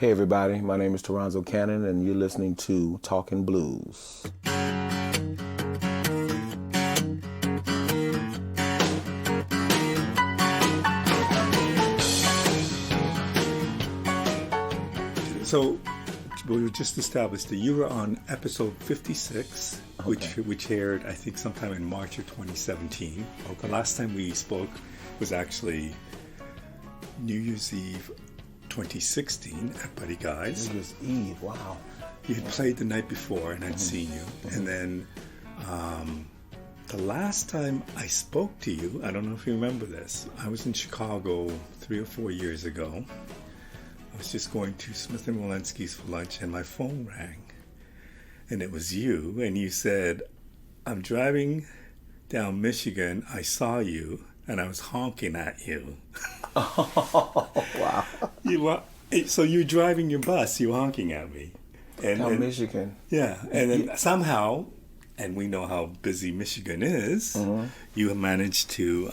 Hey everybody, my name is Toronzo Cannon and you're listening to Talkin Blues. So we just established that you were on episode 56, which aired, I think, sometime in March of 2017. The last time we spoke was actually New Year's Eve 2016 at Buddy Guy's. New Year's Eve, wow. You had played the night before and I'd seen you. And then the last time I spoke to you, I don't know if you remember this, I was in Chicago 3 or 4 years ago. I was just going to Smith & Wollensky's for lunch and my phone rang. And it was you. And you said, I'm driving down Michigan. I saw you and I was honking at you. Oh, wow. So you're driving your bus, you're honking at me. Down Michigan. Yeah. And then somehow, and we know how busy Michigan is, you managed to...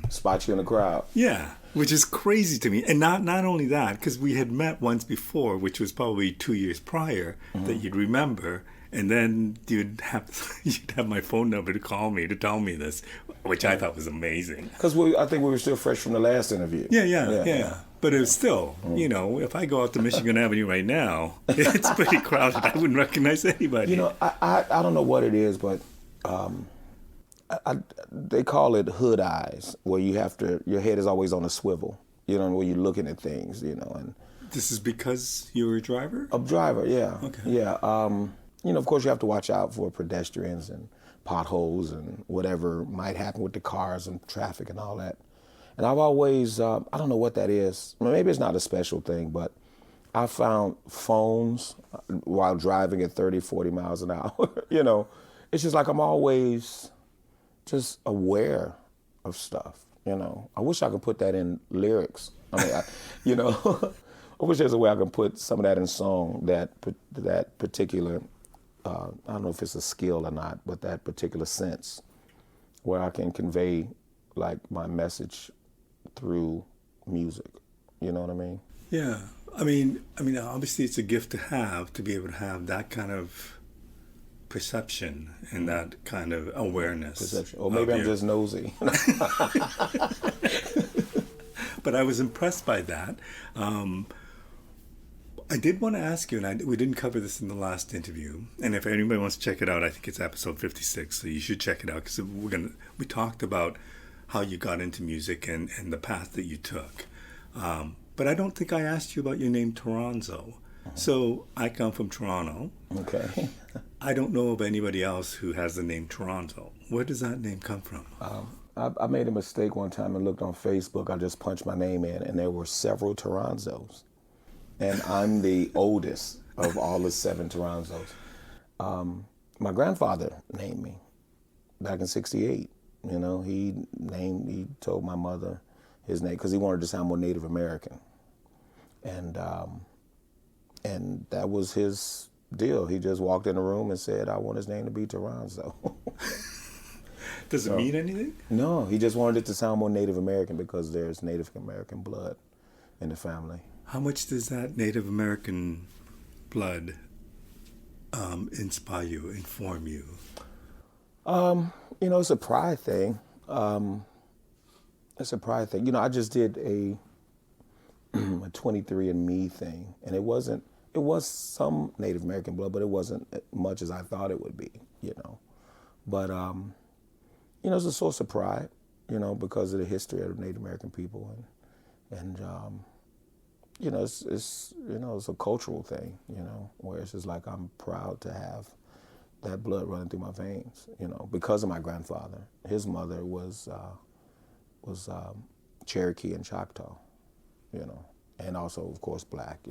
spot you in the crowd. Yeah. Which is crazy to me. And not only that, because we had met once before, which was probably 2 years prior, that you'd remember. And then you'd have my phone number to call me to tell me this, which I thought was amazing. Because I think we were still fresh from the last interview. Yeah. But it was still, if I go out to Michigan Avenue right now, it's pretty crowded. I wouldn't recognize anybody. I don't know what it is, but they call it hood eyes, where your head is always on a swivel, where you're looking at things, and... This is because you're a driver? A driver, yeah. Okay. Yeah. Of course you have to watch out for pedestrians and potholes and whatever might happen with the cars and traffic and all that. And I've always, I don't know what that is. Maybe it's not a special thing, but I found phones while driving at 30, 40 miles an hour, it's just like I'm always just aware of stuff, I wish I could put that in lyrics. I wish there's a way I can put some of that in song, that particular, I don't know if it's a skill or not, but that particular sense where I can convey like my message through music. You know what I mean? Yeah. I mean, obviously it's a gift to be able to have that kind of perception and that kind of awareness. Perception. Or maybe I'm just nosy. But I was impressed by that. I did want to ask you, and we didn't cover this in the last interview, and if anybody wants to check it out, I think it's episode 56, so you should check it out, because we talked about how you got into music and the path that you took. But I don't think I asked you about your name, Toronzo. So I come from Toronto. Okay. I don't know of anybody else who has the name Toronzo. Where does that name come from? I made a mistake one time and looked on Facebook. I just punched my name in, and there were several Toronzos. And I'm the oldest of all the 7 Toronzos. My grandfather named me back in '68. He told my mother his name because he wanted to sound more Native American. And that was his deal. He just walked in the room and said, I want his name to be Toronzo. Does it mean anything? No, he just wanted it to sound more Native American because there's Native American blood in the family. How much does that Native American blood inspire you, inform you? It's a pride thing. It's a pride thing. I just did a 23andMe thing, and it was some Native American blood, but it wasn't as much as I thought it would be, But, it's a source of pride, because of the history of Native American people. And it's a cultural thing, where it's just like I'm proud to have that blood running through my veins, because of my grandfather. His mother was Cherokee and Choctaw, and also, of course, Black,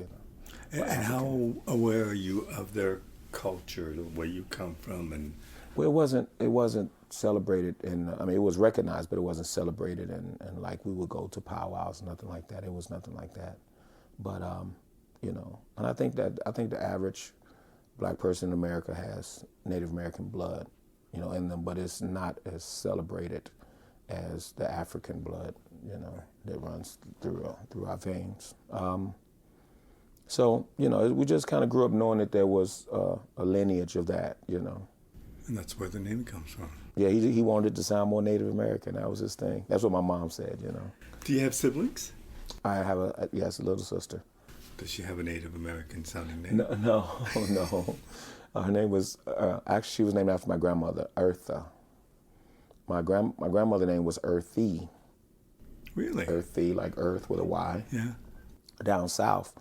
And how aware are you of their culture, where you come from? And well, it wasn't celebrated, it was recognized, but it wasn't celebrated, and like we would go to powwows, nothing like that. It was nothing like that. But and I think the average Black person in America has Native American blood, in them, but it's not as celebrated as the African blood, that runs through our veins. So, we just kind of grew up knowing that there was a lineage of that, And that's where the name comes from. Yeah, he wanted it to sound more Native American. That was his thing. That's what my mom said. Do you have siblings? I have yes, a little sister. Does she have a Native American sounding name? No, no, no. Her name was, actually, she was named after my grandmother, Eartha. My grandmother's name was Earthy. Really? Earthy, like Earth with a Y. Yeah. Down south,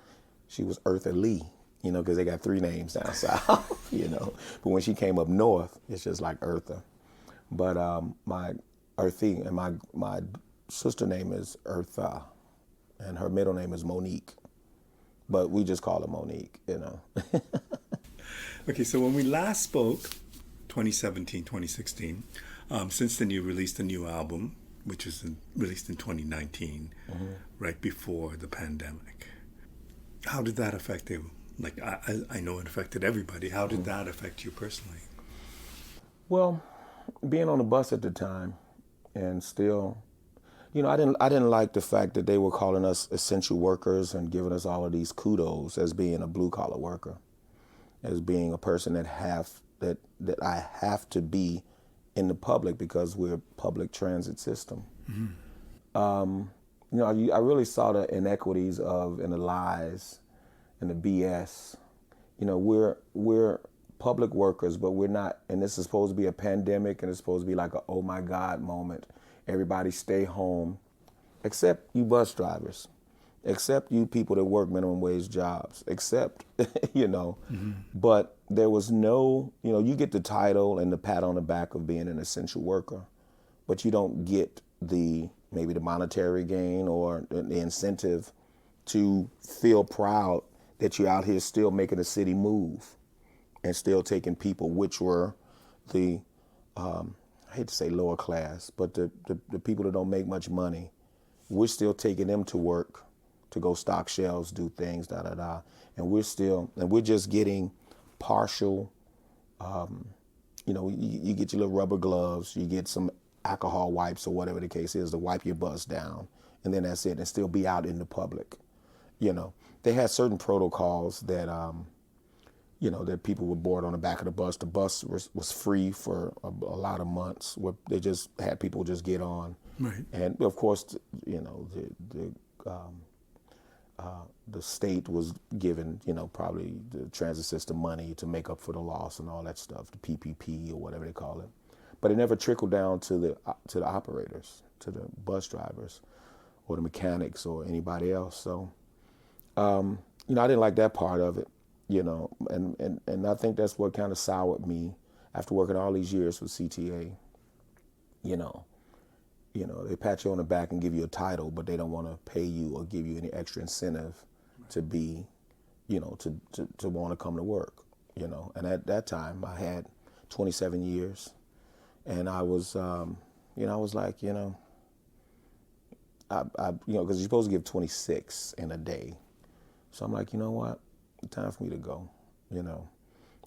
she was Eartha Lee, because they got 3 names down south, But when she came up north, it's just like Eartha. But my Earthy and my sister name is Eartha, and her middle name is Monique. But we just call her Monique, Okay, so when we last spoke, 2017, 2016, since then you released a new album, which was released in 2019, right before the pandemic. How did that affect you? Like, I know it affected everybody. How did that affect you personally? Well, being on the bus at the time, and still, I didn't like the fact that they were calling us essential workers and giving us all of these kudos as being a blue collar worker, as being a person that I have to be in the public because we're a public transit system. I really saw the inequities and the lies and the BS. We're public workers, but we're not, and this is supposed to be a pandemic, and it's supposed to be like a oh my God moment. Everybody stay home, except you bus drivers, except you people that work minimum wage jobs, except, but there was no, you get the title and the pat on the back of being an essential worker, but you don't get maybe the monetary gain or the incentive to feel proud that you're out here still making the city move and still taking people, which were the, I hate to say lower class, but the people that don't make much money. We're still taking them to work to go stock shelves, do things, and we're just getting partial, you get your little rubber gloves, you get some alcohol wipes or whatever the case is to wipe your bus down, and then that's it, and still be out in the public. They had certain protocols that, that people were board on the back of the bus. The bus was free for a lot of months, where they just had people just get on. Right. And of course, the state was given, probably the transit system money to make up for the loss and all that stuff, the PPP or whatever they call it. But it never trickled down to the operators, to the bus drivers, or the mechanics, or anybody else. So, I didn't like that part of it, and I think that's what kind of soured me after working all these years with CTA. They pat you on the back and give you a title, but they don't want to pay you or give you any extra incentive to be, to want to come to work, And at that time, I had 27 years, and I was, I was like, because you're supposed to give 26 in a day. So I'm like, you know what? Time for me to go,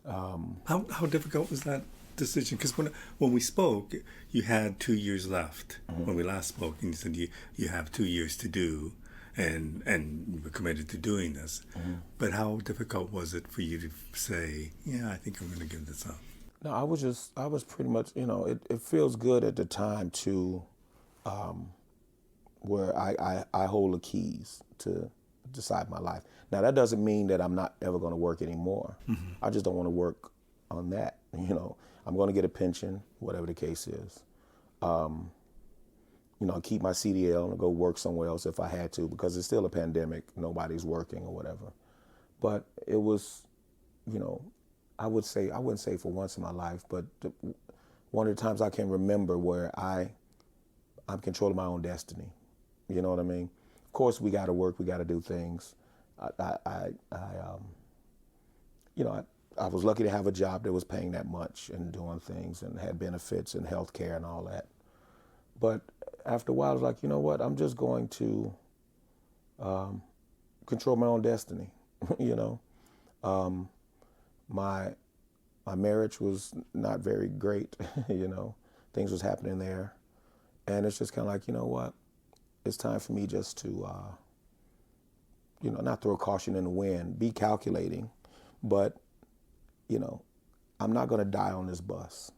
How difficult was that decision? Because when we spoke, you had 2 years left. When we last spoke, and you said you have 2 years to do, and you were committed to doing this. But how difficult was it for you to say, yeah, I think I'm going to give this up? No, I was pretty much, it feels good at the time to, where I hold the keys to decide my life. Now, that doesn't mean that I'm not ever going to work anymore. I just don't want to work on that. I'm going to get a pension, whatever the case is. Keep my CDL and go work somewhere else if I had to, because it's still a pandemic. Nobody's working or whatever. But it was, I wouldn't say for once in my life, but one of the times I can remember where I'm controlling my own destiny. You know what I mean? Of course, we got to work, we got to do things. I was lucky to have a job that was paying that much and doing things and had benefits and health care and all that. But after a while, I was like, you know what? I'm just going to control my own destiny. My marriage was not very great. Things was happening there, and it's just kind of like, you know what? It's time for me just to, not throw caution in the wind, be calculating, but, I'm not going to die on this bus.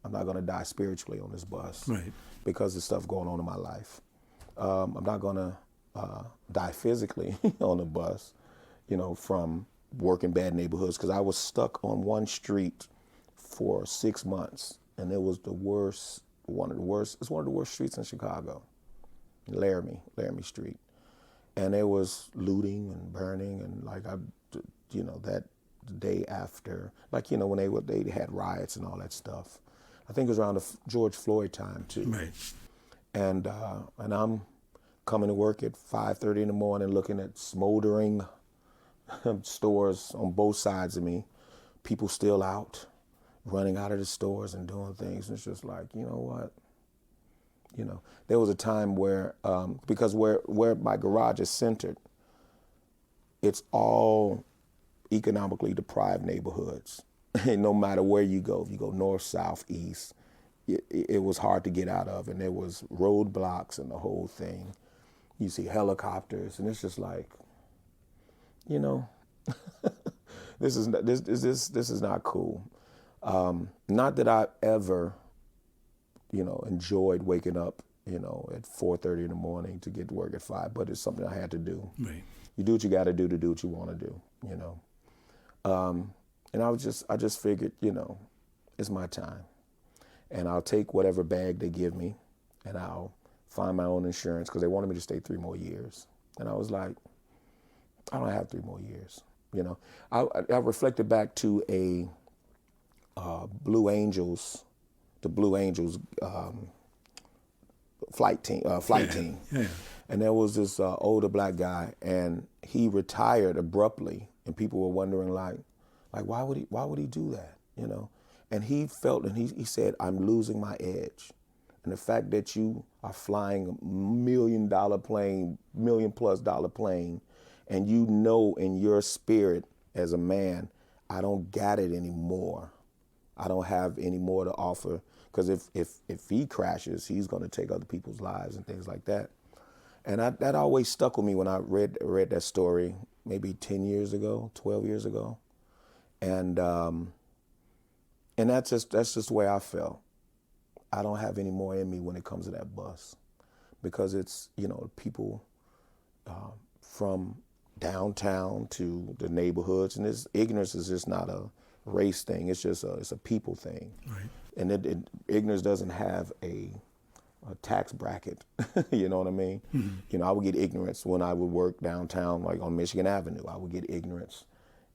I'm not going to die spiritually on this bus Right. because of stuff going on in my life. I'm not going to die physically on the bus, from working bad neighborhoods, because I was stuck on one street for 6 months, and it was the worst, one of the worst. It's one of the worst streets in Chicago, Laramie Street, and there was looting and burning, and that the day after, when they had riots and all that stuff. I think it was around the George Floyd time too. Right. And I'm coming to work at 5:30 in the morning, looking at smoldering stores on both sides of me, people still out, running out of the stores and doing things. And it's just like, you know what? There was a time where, because where my garage is centered, it's all economically deprived neighborhoods. And no matter where you go, if you go north, south, east, it was hard to get out of. And there was roadblocks and the whole thing. You see helicopters, and it's just like, this is not cool. Not that I ever, enjoyed waking up, at 4:30 in the morning to get to work at 5, but it's something I had to do. Right. You do what you got to do what you want to do, And I just figured, it's my time, and I'll take whatever bag they give me, and I'll find my own insurance, because they wanted me to stay 3 more years, and I was like, I don't have 3 more years. I reflected back to a Blue Angels flight team. Yeah. And there was this older black guy, and he retired abruptly, and people were wondering like why would he do that? And he felt, and he said, I'm losing my edge. And the fact that you are flying a $1 million plane, $1 million+ plane, and in your spirit as a man, I don't got it anymore. I don't have any more to offer, because if he crashes, he's going to take other people's lives and things like that. And that always stuck with me when I read that story maybe 10 years ago, 12 years ago. And that's just the way I felt. I don't have any more in me when it comes to that bus, because it's, people from downtown to the neighborhoods, and this ignorance is just not a race thing. It's just it's a people thing. Right. And ignorance doesn't have a tax bracket. You know what I mean? Mm-hmm. I would get ignorance when I would work downtown, like on Michigan Avenue. I would get ignorance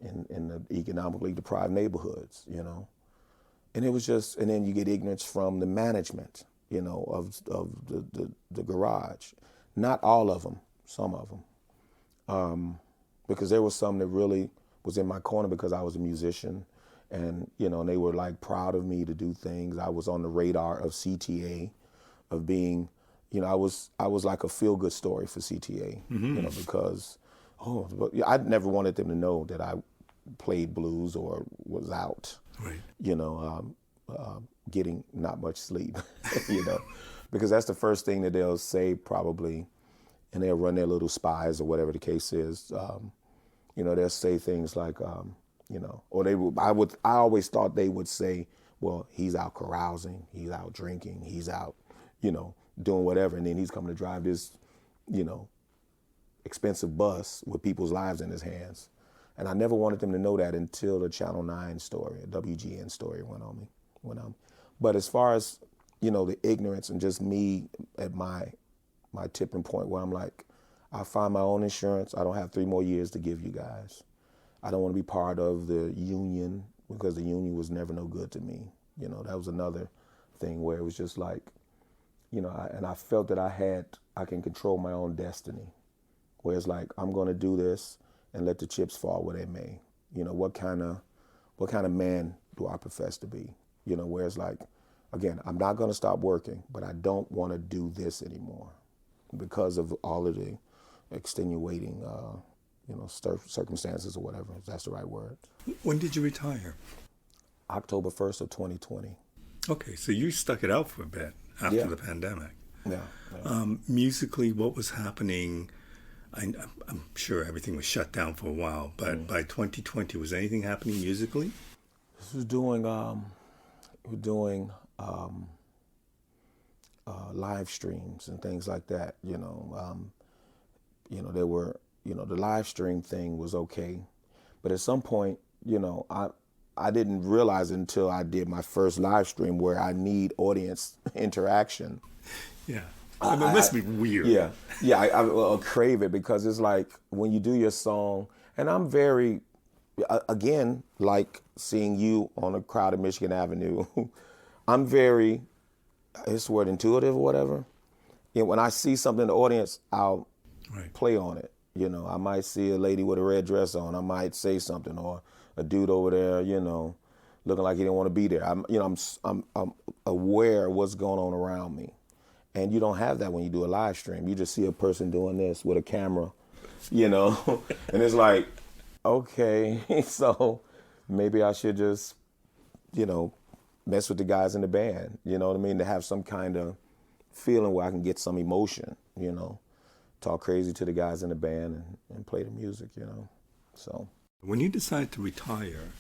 in the economically deprived neighborhoods, And it was just, and then you get ignorance from the management, of the garage. Not all of them, some of them. Because there was some that really was in my corner because I was a musician, and, and they were like proud of me to do things. I was on the radar of CTA, of being, I was like a feel-good story for CTA, Mm-hmm. Because, I never wanted them to know that I played blues or was out. Right. Getting not much sleep, because that's the first thing that they'll say probably, and they'll run their little spies or whatever the case is. They'll say things like, or I always thought they would say, well, he's out carousing, he's out drinking, he's out, doing whatever, and then he's coming to drive this, expensive bus with people's lives in his hands. And I never wanted them to know that until the Channel 9 story, a WGN story went on. But as far as, the ignorance and just me at my tipping point where I'm like, I find my own insurance. I don't have 3 more years to give you guys. I don't want to be part of the union, because the union was never no good to me. That was another thing where it was just like, and I felt that I can control my own destiny. Where it's like, I'm going to do this and let the chips fall where they may. What kind of man do I profess to be? Where it's like, again, I'm not going to stop working, but I don't want to do this anymore because of all of the extenuating, circumstances or whatever, if that's the right word. When did you retire? October 1st of 2020. Okay, so you stuck it out for a bit after Yeah. the pandemic. Yeah. Musically, what was happening I'm sure everything was shut down for a while, but by 2020, was anything happening musically? This was doing, we're doing live streams and things like that. There were, the live stream thing was okay, but at some point, I didn't realize it until I did my first live stream where I need audience interaction. Yeah. It must be weird. Yeah, yeah, I crave it because it's like when you do your song, and I'm very, again, like seeing you on a crowded Michigan Avenue, I'm very, it's word intuitive or whatever. When I see something in the audience, I'll play on it. I might see a lady with a red dress on, I might say something, or a dude over there, looking like he didn't want to be there. I'm aware of what's going on around me. And you don't have that when you do a live stream. You just see a person doing this with a camera, and it's like, okay, so maybe I should just, mess with the guys in the band, you know what I mean? To have some kind of feeling where I can get some emotion, talk crazy to the guys in the band and play the music, so. When you decided to retire,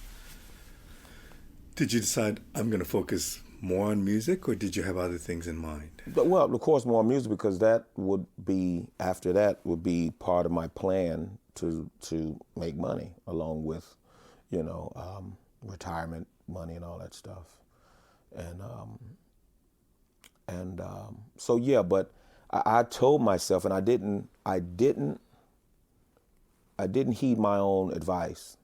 did you decide I'm going to focus more on music, or did you have other things in mind? Well, of course, more music, because that would be, after that, would be part of my plan to make money, along with, retirement money and all that stuff. And so, yeah, but I told myself, and I didn't heed my own advice,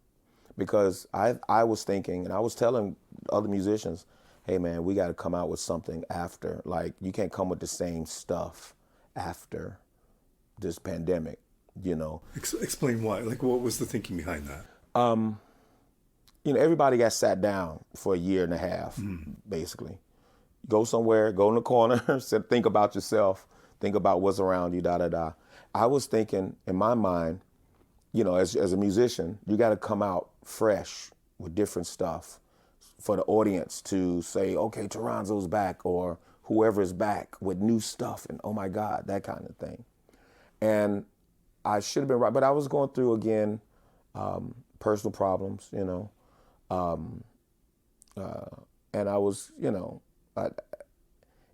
because I was thinking, and I was telling other musicians, hey man, we got to come out with something after. Like, you can't come with the same stuff after this pandemic, Explain why. Like, what was the thinking behind that? Everybody got sat down for a year and a half, basically. Go somewhere, go in the corner, think about yourself, think about what's around you, da-da-da. I was thinking, in my mind, as a musician, you got to come out fresh with different stuff for the audience to say, okay, Toronzo's back, or whoever's back with new stuff, and oh my God, that kind of thing. And I should have been right, but I was going through, again, personal problems, and I was,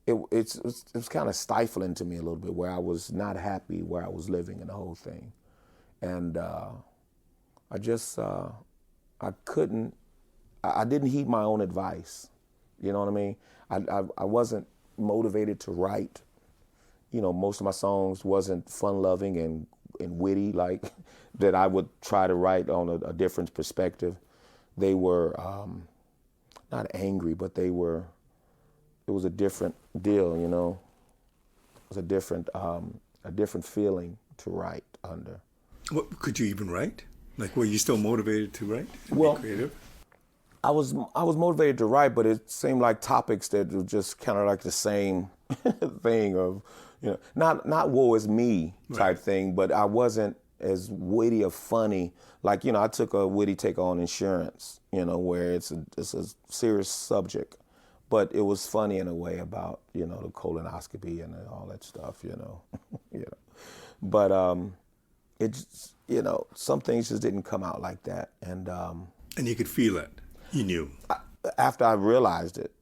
it was kind of stifling to me a little bit, where I was not happy where I was living and the whole thing. And I just, I didn't heed my own advice. You know what I mean? I wasn't motivated to write. Most of my songs wasn't fun-loving and witty, like that I would try to write on a different perspective. They were not angry, but it was a different deal, It was a different feeling to write under. What, could you even write? Like, were you still motivated to write? Well, be creative? I was motivated to write, but it seemed like topics that were just kind of like the same thing of, not woe is me type thing, but I wasn't as witty or funny. Like, I took a witty take on insurance, where it's a serious subject, but it was funny in a way about, the colonoscopy and all that stuff, But it's, some things just didn't come out like that. And you could feel it. You knew. After I realized it,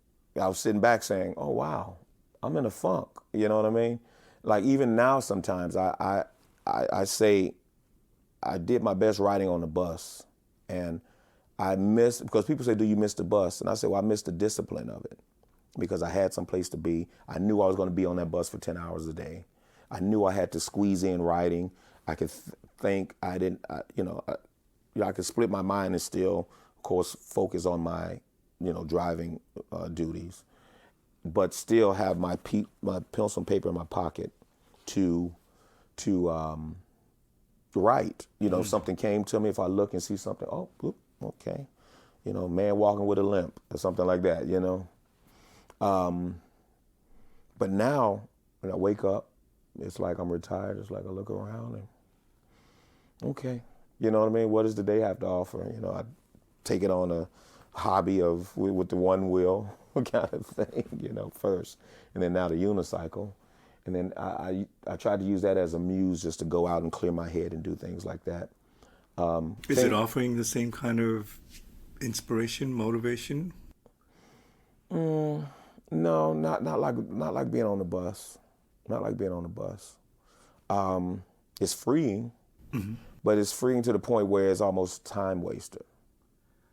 I was sitting back saying, oh, wow, I'm in a funk. You know what I mean? Like, even now, sometimes I say I did my best writing on the bus, and I missed, because people say, do you miss the bus? And I say, well, I missed the discipline of it, because I had some place to be. I knew I was going to be on that bus for 10 hours a day. I knew I had to squeeze in writing. I could think. I could split my mind and still, of course, focus on my, driving duties, but still have my pencil and paper in my pocket to write. Something came to me, if I look and see something, oh, whoop, okay, man walking with a limp or something like that, But now, when I wake up, it's like I'm retired. It's like I look around and, okay, you know what I mean? What does the day have to offer? I take it on a hobby with the one wheel kind of thing, first, and then now the unicycle. And then I tried to use that as a muse just to go out and clear my head and do things like that. Is it offering the same kind of inspiration, motivation? No, not like being on the bus. Not like being on the bus. It's freeing, but it's freeing to the point where it's almost time waster.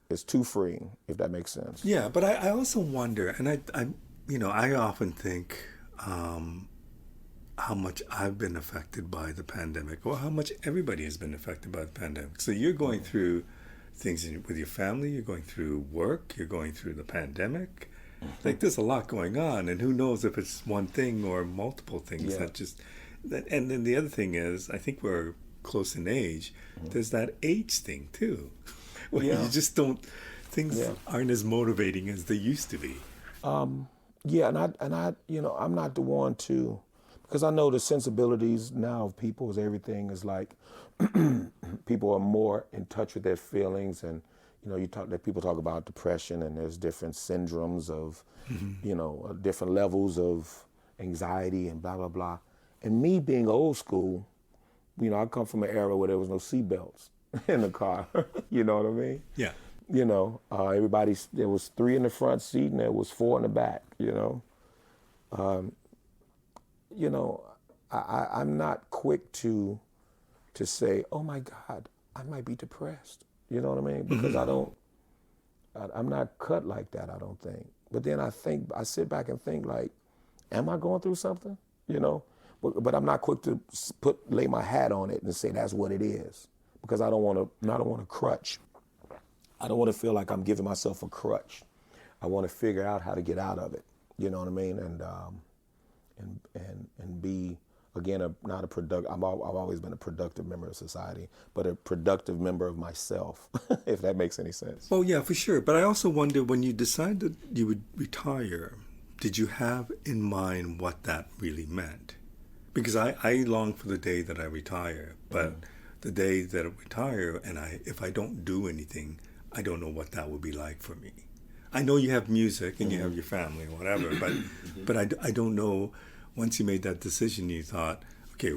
It's too freeing, if that makes sense. Yeah, but I also wonder, and I often think how much I've been affected by the pandemic, or how much everybody has been affected by the pandemic. So you're going through things with your family, you're going through work, you're going through the pandemic. Like there's a lot going on, and who knows if it's one thing or multiple things Yeah. And then the other thing is, I think we're close in age. There's that age thing too, where Yeah. you just don't, things Yeah. aren't as motivating as they used to be. Yeah, and I, I'm not the one to, because I know the sensibilities now of people is everything is like, people are more in touch with their feelings, and people talk about depression, and there's different syndromes of, different levels of anxiety and blah blah blah. And me being old school, I come from an era where there was no seatbelts in the car. You know what I mean? Yeah. There was 3 in the front seat and there was 4 in the back. I'm not quick to say, oh my God, I might be depressed. You know what I mean? Because I'm not cut like that, I don't think. But then I sit back and think like, am I going through something? But I'm not quick to lay my hat on it and say that's what it is, because I don't want to crutch. I don't want to feel like I'm giving myself a crutch. I want to figure out how to get out of it. You know what I mean? And be, again, not a product. I've always been a productive member of society, but a productive member of myself, if that makes any sense. Oh yeah, for sure. But I also wonder, when you decided you would retire, did you have in mind what that really meant? Because I long for the day that I retire, but the day that I retire, and if I don't do anything, I don't know what that would be like for me. I know you have music and you have your family or whatever, but I don't know. Once you made that decision, you thought, okay,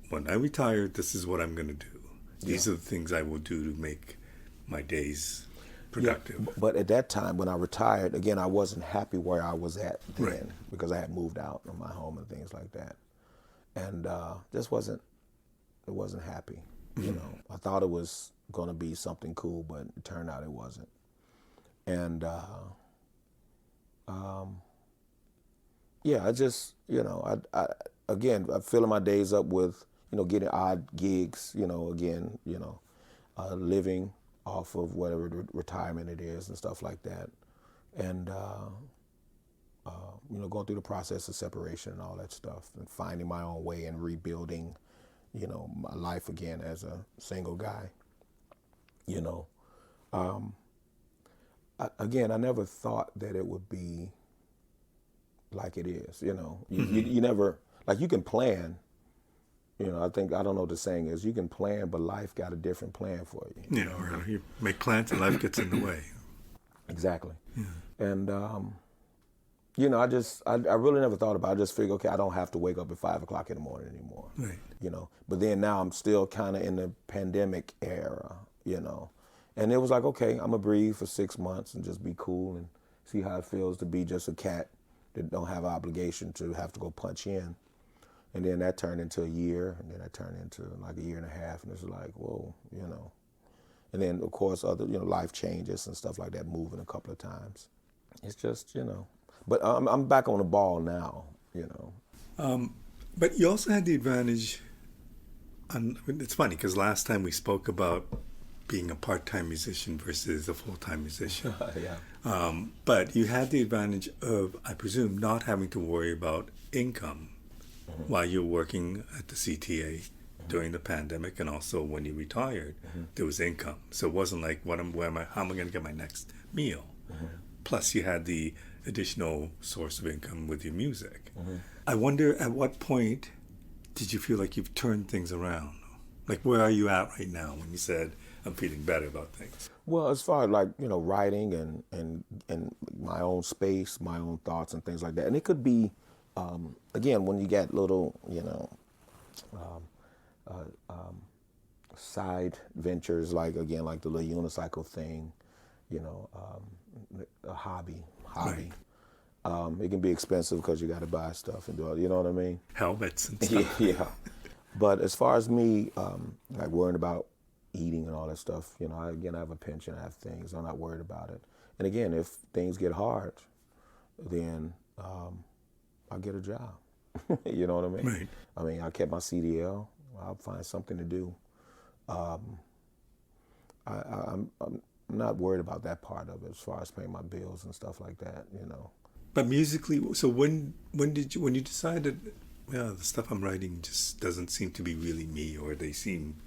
when I retire, this is what I'm going to do. These are the things I will do to make my days productive. Yeah, but at that time, when I retired, again, I wasn't happy where I was at then, Right. because I had moved out of my home and things like that, and it wasn't happy. I thought it was going to be something cool, but it turned out it wasn't. And I just, again, I'm filling my days up with, getting odd gigs, living off of whatever retirement it is and stuff like that. And, going through the process of separation and all that stuff, and finding my own way and rebuilding, my life again as a single guy. I never thought that it would be like it is. You never, like, you can plan. I don't know what the saying is. You can plan, but life got a different plan for you. Yeah, or you make plans and life gets in the way. Exactly. And I really never thought about it. I just figured, okay, I don't have to wake up at 5 o'clock in the morning anymore. Right. But then now I'm still kind of in the pandemic era. And it was like, okay, I'm gonna breathe for 6 months and just be cool and see how it feels to be just a cat that don't have an obligation to have to go punch in. And then that turned into a year, and then that turned into like a year and a half, and it's like, whoa, And then of course other, life changes and stuff like that, moving a couple of times. It's just, But I'm back on the ball now, But you also had the advantage. It's funny because last time we spoke about being a part-time musician versus a full-time musician. Yeah. But you had the advantage of, I presume, not having to worry about income while you were working at the CTA during the pandemic, and also when you retired, there was income. So it wasn't like, how am I going to get my next meal? Plus, you had the additional source of income with your music. I wonder, at what point did you feel like you've turned things around? Like, where are you at right now when you said, I'm feeling better about things? Well, as far as like, writing and my own space, my own thoughts and things like that. And it could be again, when you get little, side ventures, like again, like the little unicycle thing, a hobby. Right. It can be expensive because you got to buy stuff and do it. You know what I mean? Helmets and Yeah, stuff. yeah. But as far as me, like worrying about eating and all that stuff, I have a pension, I have things. I'm not worried about it. And again, if things get hard, then I'll get a job. You know what I mean? Right. I mean, I kept my CDL. I'll find something to do. I'm not worried about that part of it as far as paying my bills and stuff like that. But musically, so when you decided, well, the stuff I'm writing just doesn't seem to be really me, or they seem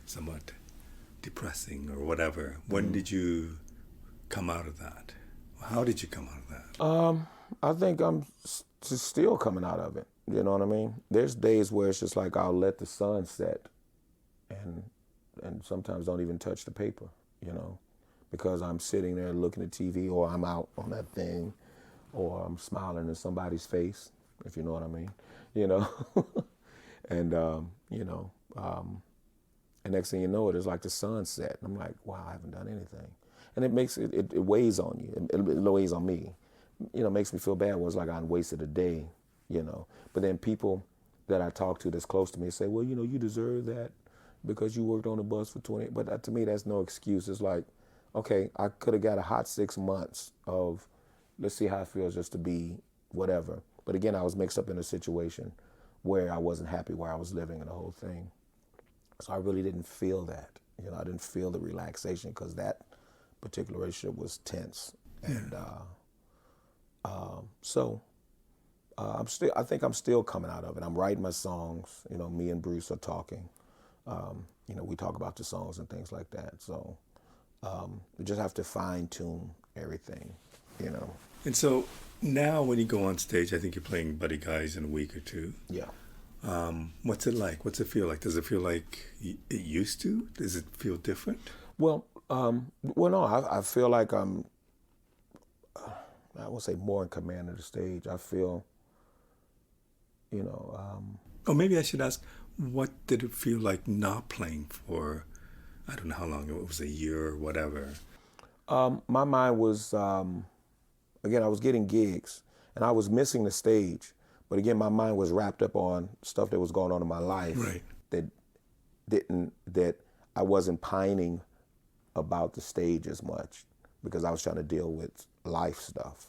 somewhat depressing or whatever. When did you come out of that? How did you come out of that? I think I'm still coming out of it. You know what I mean? There's days where it's just like I'll let the sun set and sometimes don't even touch the paper, because I'm sitting there looking at TV, or I'm out on that thing, or I'm smiling in somebody's face, if you know what I mean, and and next thing you know, it's like the sun set. I'm like, wow, I haven't done anything, and it weighs on you. It weighs on me, makes me feel bad. It's like I wasted a day, But then people that I talk to that's close to me say, well, you deserve that because you worked on the bus for 20. But to me, that's no excuse. It's like, okay, I could have got a hot 6 months of, let's see how it feels just to be whatever. But again, I was mixed up in a situation where I wasn't happy where I was living and the whole thing. So I really didn't feel that. I didn't feel the relaxation because that particular relationship was tense. And I think I'm still coming out of it. I'm writing my songs. Me and Bruce are talking. We talk about the songs and things like that. So we just have to fine tune everything. And so now when you go on stage, I think you're playing Buddy Guys in a week or two. Yeah. What's it like? What's it feel like? Does it feel like it used to? Does it feel different? Well, no, I feel like I'm, I won't say more in command of the stage. I feel, Or maybe I should ask, what did it feel like not playing for, I don't know how long, it was a year or whatever? my mind was, again, I was getting gigs and I was missing the stage. But again, my mind was wrapped up on stuff that was going on in my life Right. that I wasn't pining about the stage as much because I was trying to deal with life stuff.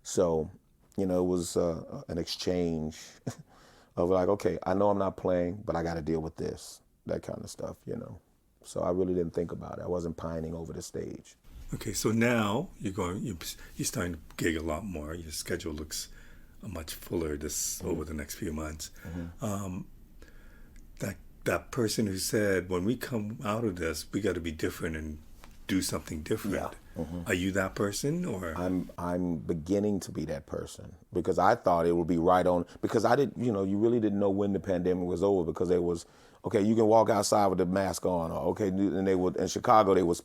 So, it was an exchange of like, okay, I know I'm not playing, but I got to deal with this, that kind of stuff. So I really didn't think about it. I wasn't pining over the stage. Okay, so now you're starting to gig a lot more. Your schedule looks much fuller over the next few months. That person who said, when we come out of this, we got to be different and do something different. Yeah. Are you that person, or? I'm beginning to be that person because I thought it would be right on, because I didn't, you really didn't know when the pandemic was over, because they was, okay, you can walk outside with the mask on, or okay, and they would, in Chicago, they was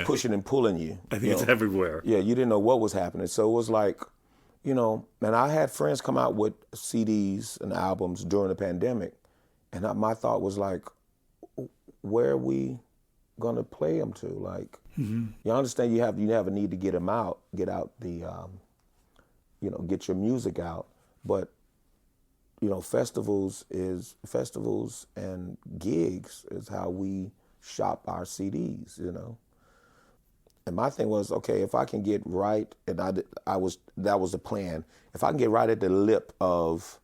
pushing and pulling you. I think it's everywhere. Yeah, you didn't know what was happening. So it was like, and I had friends come out with CDs and albums during the pandemic, and my thought was like, where are we gonna play them to? Like, you understand you have a need to get them out, get out the, get your music out, but festivals and gigs is how we shop our CDs. And my thing was, okay, if I can get right, and that was the plan. If I can get right at the lip of,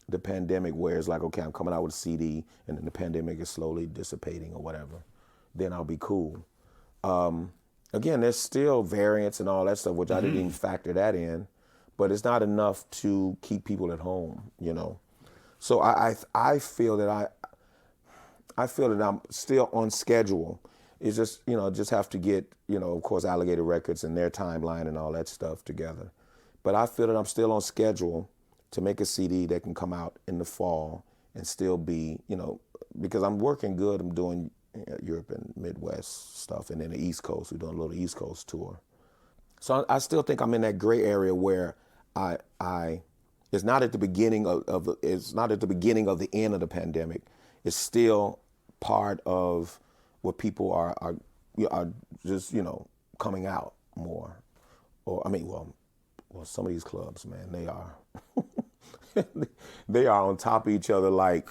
the pandemic, where it's like, okay, I'm coming out with a CD, and then the pandemic is slowly dissipating or whatever, then I'll be cool. Again, there's still variants and all that stuff, which I didn't even factor that in, but it's not enough to keep people at home, So I feel that I'm still on schedule. It's just, just have to get, of course, Alligator Records and their timeline and all that stuff together. But I feel that I'm still on schedule to make a CD that can come out in the fall and still be, because I'm working good. I'm doing Europe and Midwest stuff, and then the East Coast. We're doing a little East Coast tour. So I still think I'm in that gray area where I it's not at the beginning it's not at the beginning of the end of the pandemic. It's still part of what people are just coming out more. Or I mean, well, some of these clubs, man, they are they are on top of each other like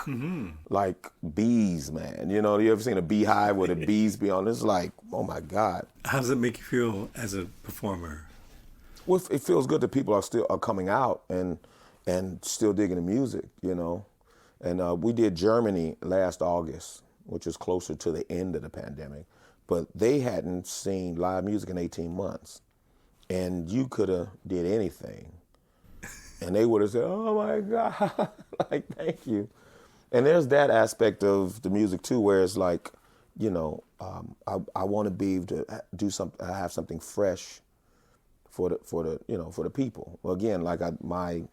bees, man. You ever seen a beehive where the bees be on? It's like, oh my God. How does it make you feel as a performer? Well, it feels good that people are coming out and still digging the music, And we did Germany last August, which is closer to the end of the pandemic, but they hadn't seen live music in 18 months, and you could have did anything, and they would have said, "Oh my God, like thank you." And there's that aspect of the music too, where it's like, I want to be able to do something, have something fresh for the people. Well, again, like my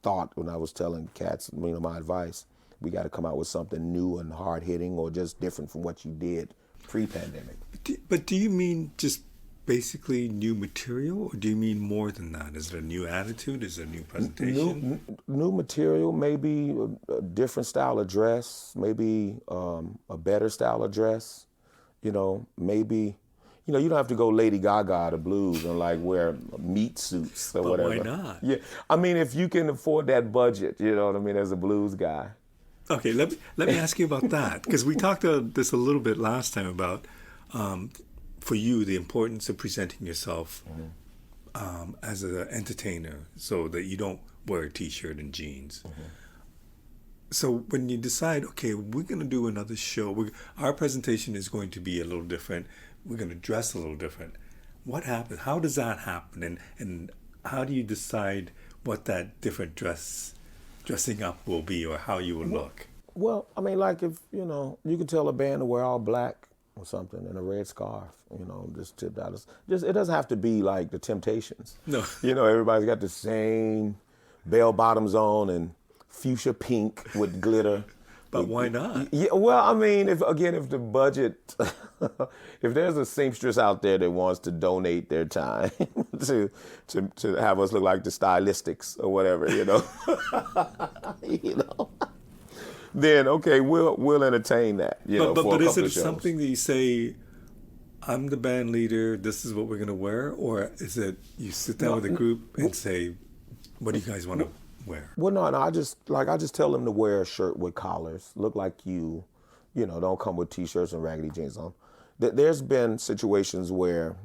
thought when I was telling cats, my advice, we got to come out with something new and hard hitting, or just different from what you did pre-pandemic. But do you mean just basically new material, or do you mean more than that? Is it a new attitude? Is it a new presentation? New material, maybe a different style of dress, maybe a better style of dress. Maybe. You don't have to go Lady Gaga to blues and like wear meat suits or but whatever. Why not? Yeah, I mean, if you can afford that budget, you know what I mean, as a blues guy. Okay, let me ask you about that, because we talked about this a little bit last time about, for you, the importance of presenting yourself as an entertainer, so that you don't wear a T-shirt and jeans. So when you decide, okay, we're going to do another show, our presentation is going to be a little different, we're going to dress a little different. What happens? How does that happen? And how do you decide what that different dressing up will be, or how you will look? Well, I mean, like if, you could tell a band to wear all black or something and a red scarf, just tipped out. It doesn't have to be like the Temptations. No. Everybody's got the same bell bottoms on and fuchsia pink with glitter. But why not? Yeah, well, I mean, if the budget, if there's a seamstress out there that wants to donate their time to have us look like the stylistics or whatever, then okay, we'll entertain that. But is it something that you say, I'm the band leader, this is what we're gonna wear, or is it you sit down with a group and say, what do you guys want to wear? Well, no, I just tell them to wear a shirt with collars, look like don't come with T-shirts and raggedy jeans on. There's been situations where,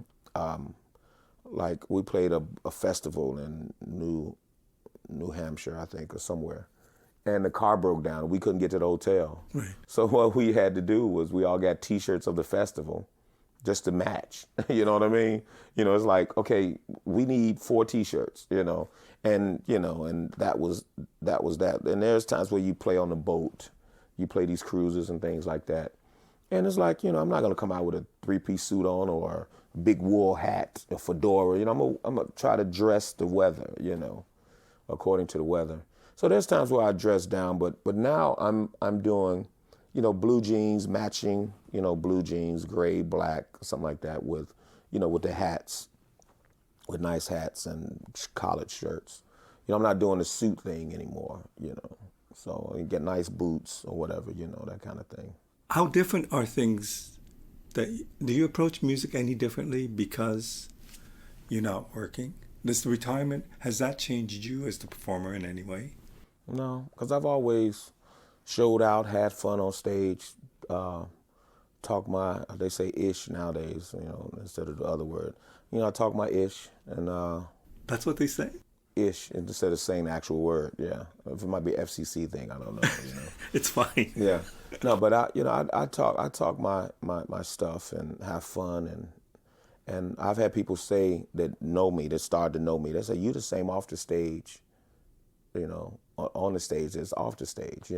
like we played a festival in New Hampshire, I think, or somewhere, and the car broke down. We couldn't get to the hotel. Right. So what we had to do was we all got T-shirts of the festival just to match. You know what I mean? It's like, okay, we need 4 T-shirts, and that was that. And there's times where you play on the boat, you play these cruises and things like that. And it's like, I'm not going to come out with a 3-piece suit on or a big wool hat, a fedora. I'm going to try to dress the weather, according to the weather. So there's times where I dress down, but now I'm doing, blue jeans matching, blue jeans, gray, black, something like that with, with the hats, with nice hats and collared shirts. I'm not doing the suit thing anymore, So you get nice boots or whatever, that kind of thing. How different are things do you approach music any differently because you're not working? This retirement, has that changed you as the performer in any way? No, because I've always showed out, had fun on stage, talk they say ish nowadays, instead of the other word. I talk my ish, and that's what they say? Ish, instead of saying the actual word, yeah. If it might be FCC thing, I don't know, It's fine. Yeah. No, but I talk my stuff and have fun, and I've had people say that know me, that started to know me. They say, you the same off the stage, on the stage as off the stage,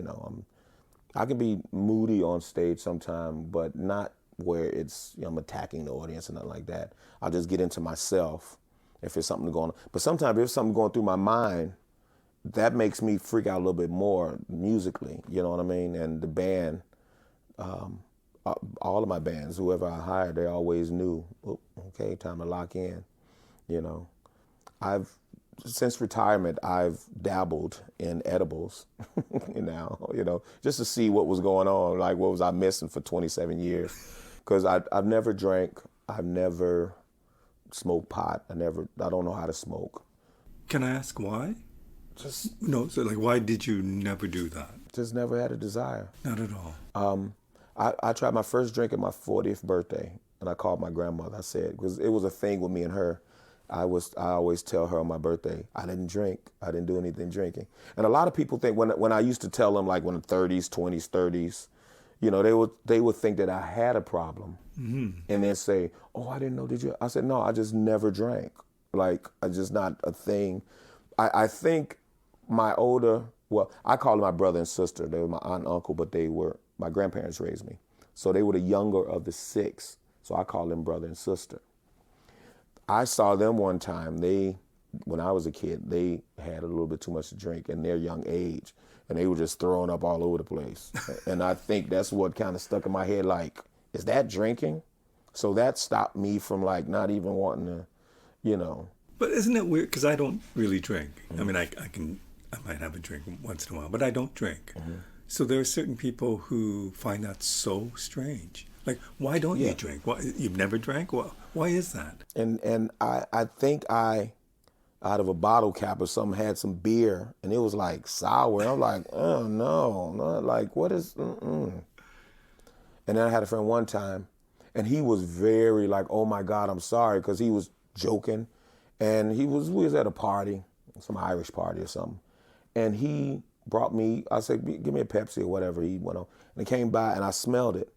I can be moody on stage sometime, but not where it's, I'm attacking the audience and nothing like that. I'll just get into myself if there's something going on. But sometimes if there's something going through my mind, that makes me freak out a little bit more musically, you know what I mean? And the band, all of my bands, whoever I hired, they always knew, oh, okay, time to lock in. You know, I've since retirement, I've dabbled in edibles now, just to see what was going on, like what was I missing for 27 years. Because I've never drank, I've never smoked pot, I don't know how to smoke. Can I ask why? Just, No, so like, why did you never do that? just never had a desire. Not at all. I tried my first drink at my 40th birthday, and I called my grandmother. I said, because it was a thing with me and her. I always tell her on my birthday, I didn't drink. I didn't do anything drinking. And a lot of people think when I used to tell them, like when 30s, 20s, 30s, they would think that I had a problem, and then say, "Oh, I didn't know. Did you?" I said, "No, I just never drank. Like, I just not a thing." I think I call them my brother and sister. They were my aunt and uncle, but my grandparents raised me, so they were the younger of the six. So I call them brother and sister. I saw them one time. When I was a kid, they had a little bit too much to drink in their young age, and they were just throwing up all over the place. And I think that's what kind of stuck in my head, like, is that drinking? So that stopped me from like not even wanting to, you know. But isn't it weird? Because I don't really drink. I mean, I might have a drink once in a while, but I don't drink. So there are certain people who find that so strange. Like, why don't you drink? Why, you've never drank? Why is that? And I think out of a bottle cap or something, had some beer, and it was like sour. And I'm like, oh no, like what is? Mm-mm. And then I had a friend one time, and he was very like, oh my God, I'm sorry, because he was joking, and we was at a party, some Irish party or something, and he brought me. I said, give me a Pepsi or whatever. He went on, and he came by, and I smelled it.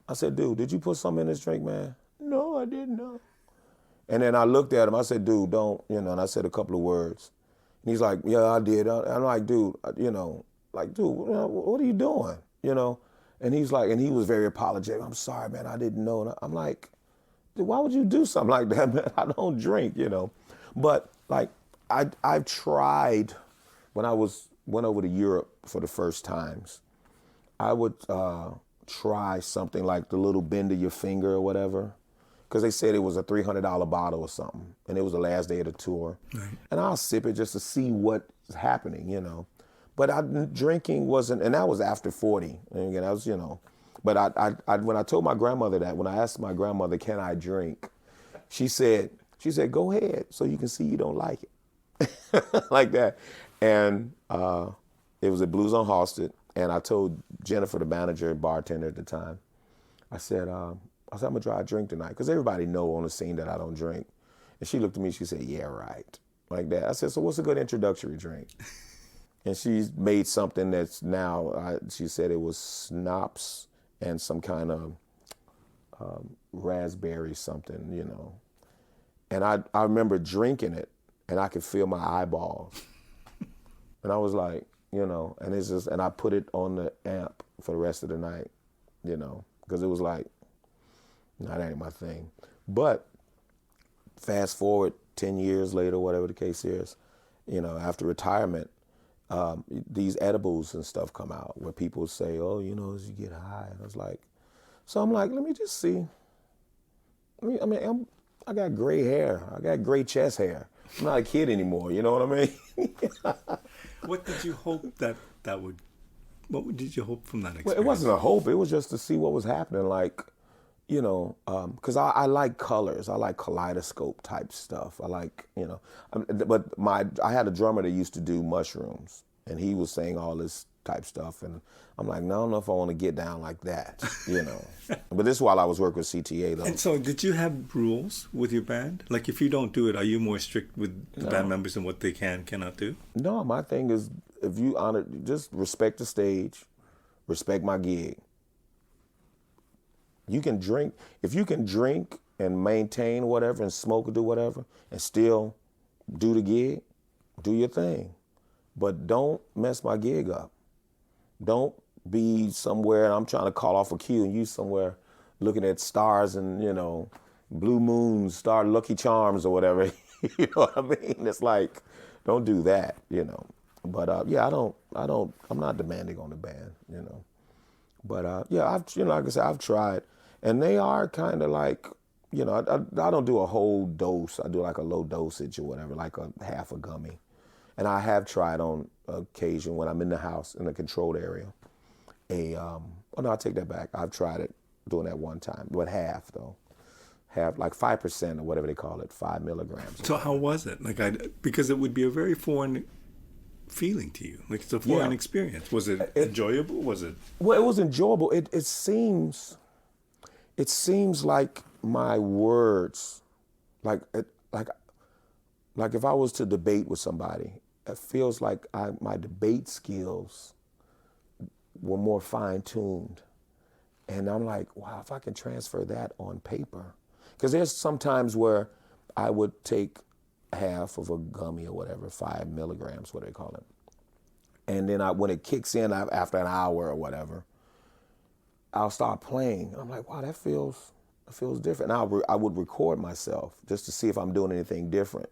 I said, dude, did you put something in this drink, man? No, I didn't know. And then I looked at him. I said, dude, don't, and I said a couple of words. And he's like, yeah, I did. I'm like, dude, what are you doing? And he's like, and he was very apologetic. I'm sorry, man, I didn't know. And I'm like, dude, why would you do something like that, man? I don't drink, But like, I've tried, when I went over to Europe for the first times, I would try something like the little bend of your finger or whatever, because they said it was a $300 bottle or something, and it was the last day of the tour. Right. And I'll sip it just to see what's happening, But drinking wasn't, and that was after 40. And again, I was, But I when I told my grandmother that, when I asked my grandmother, can I drink? She said, go ahead, so you can see you don't like it. Like that. And it was at Blues on Halsted. And I told Jennifer, the manager and bartender at the time, I said, I'm gonna try a drink tonight, because everybody know on the scene that I don't drink. And she looked at me, she said, yeah, right. Like that. I said, so what's a good introductory drink? And she made something that's now, she said it was schnapps and some kind of raspberry something, And I remember drinking it, and I could feel my eyeballs. And I was like, and it's just, and I put it on the amp for the rest of the night, because it was like, no, that ain't my thing. But fast forward 10 years later, whatever the case is, after retirement, these edibles and stuff come out where people say, oh, as you get high. And I was like, so I'm like, let me just see. I got gray hair. I got gray chest hair. I'm not a kid anymore. You know what I mean? What did you hope what did you hope from that experience? Well, it wasn't a hope. It was just to see what was happening. Like, because I like colors. I like kaleidoscope type stuff. I like, but I had a drummer that used to do mushrooms, and he was saying all this type stuff. And I'm like, no, I don't know if I want to get down like that, But this is while I was working with CTA, though. And so did you have rules with your band? Like, if you don't do it, are you more strict with the band members and what they cannot do? No, my thing is, if you just respect the stage, respect my gig. You can drink, if you can drink and maintain whatever and smoke or do whatever and still do the gig, do your thing. But don't mess my gig up. Don't be somewhere and I'm trying to call off a cue and you somewhere looking at stars and, blue moons, star Lucky Charms or whatever. You know what I mean? It's like, don't do that, But I'm not demanding on the band, But like I said, I've tried. And they are kind of like, I don't do a whole dose. I do like a low dosage or whatever, like a half a gummy. And I have tried on occasion when I'm in the house in a controlled area. Oh no, I take that back. I've tried it doing that one time, but half though. Half, like 5% or whatever they call it, 5 milligrams. So how was it? Because it would be a very foreign feeling to you. Like it's a foreign experience. Was it enjoyable? Was it? Well, it was enjoyable. It seems like my words, like if I was to debate with somebody, it feels like my debate skills were more fine-tuned. And I'm like, wow, if I can transfer that on paper. Because there's some times where I would take half of a gummy or whatever, 5 milligrams, what do they call it. And then when it kicks in after an hour or whatever, I'll start playing. I'm like, wow, that feels different. And I would record myself just to see if I'm doing anything different,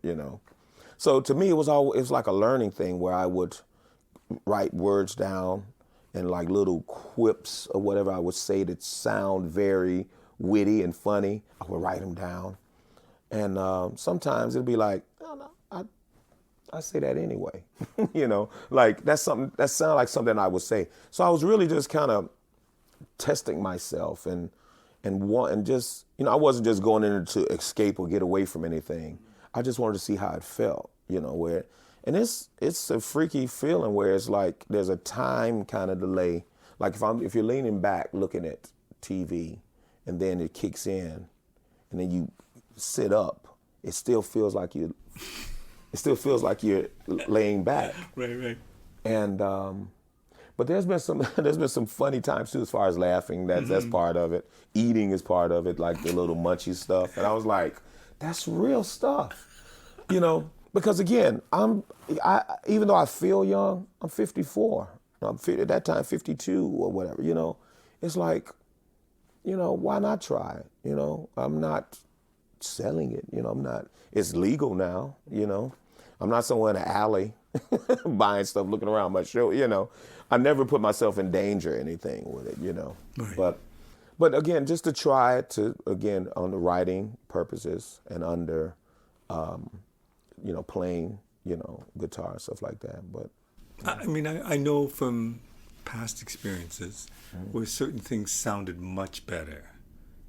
So to me, it was like a learning thing where I would write words down and like little quips or whatever I would say that sound very witty and funny. I would write them down. And sometimes it'd be like, no, I say that anyway. Like that sounded like something I would say. So I was really just kind of testing myself and just, I wasn't just going in to escape or get away from anything. I just wanted to see how it felt, and it's a freaky feeling where it's like there's a time kind of delay. Like if you're leaning back looking at TV and then it kicks in and then you sit up, it still feels like you're laying back. Right. And but there's been some funny times too, as far as laughing. That's part of it. Eating is part of it, like the little munchy stuff. And I was like, that's real stuff, Because again, even though I feel young, I'm 54. At that time 52 or whatever. It's like, why not try it? I'm not selling it. I'm not. It's legal now. I'm not somewhere in an alley buying stuff, looking around my show. I never put myself in danger or anything with it. Right. But again, just to try it on the writing purposes and under, playing, guitar and stuff like that. But I know from past experiences where certain things sounded much better.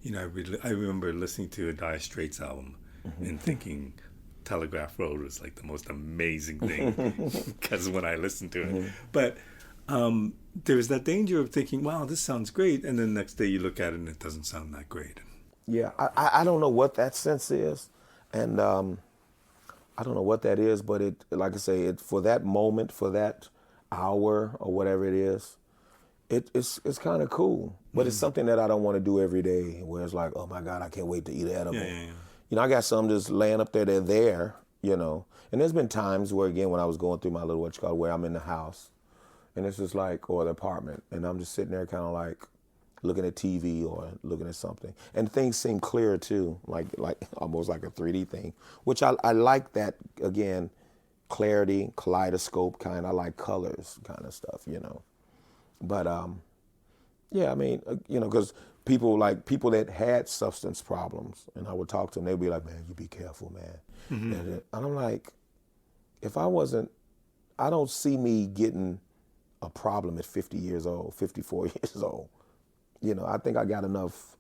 I remember listening to a Dire Straits album and thinking Telegraph Road was like the most amazing thing because when I listened to it. But there's that danger of thinking, wow, this sounds great. And then the next day you look at it and it doesn't sound that great. Yeah, I don't know what that sense is. And I don't know what that is, but it, like I say, for that moment, for that hour or whatever it is, it's kind of cool. But it's something that I don't want to do every day where it's like, oh my God, I can't wait to eat an edible. Yeah. I got some just laying up there, they're there, And there's been times where, again, when I was going through my little, where I'm in the house and it's just like, or the apartment, and I'm just sitting there kind of like looking at TV or looking at something. And things seem clearer too, like almost like a 3D thing, which I like that, again, clarity, kaleidoscope kind. I like colors kind of stuff, But yeah, because people that had substance problems, and I would talk to them, they'd be like, man, you be careful, man. And I'm like, I don't see me getting a problem at 50 years old, 54 years old. I think I got enough,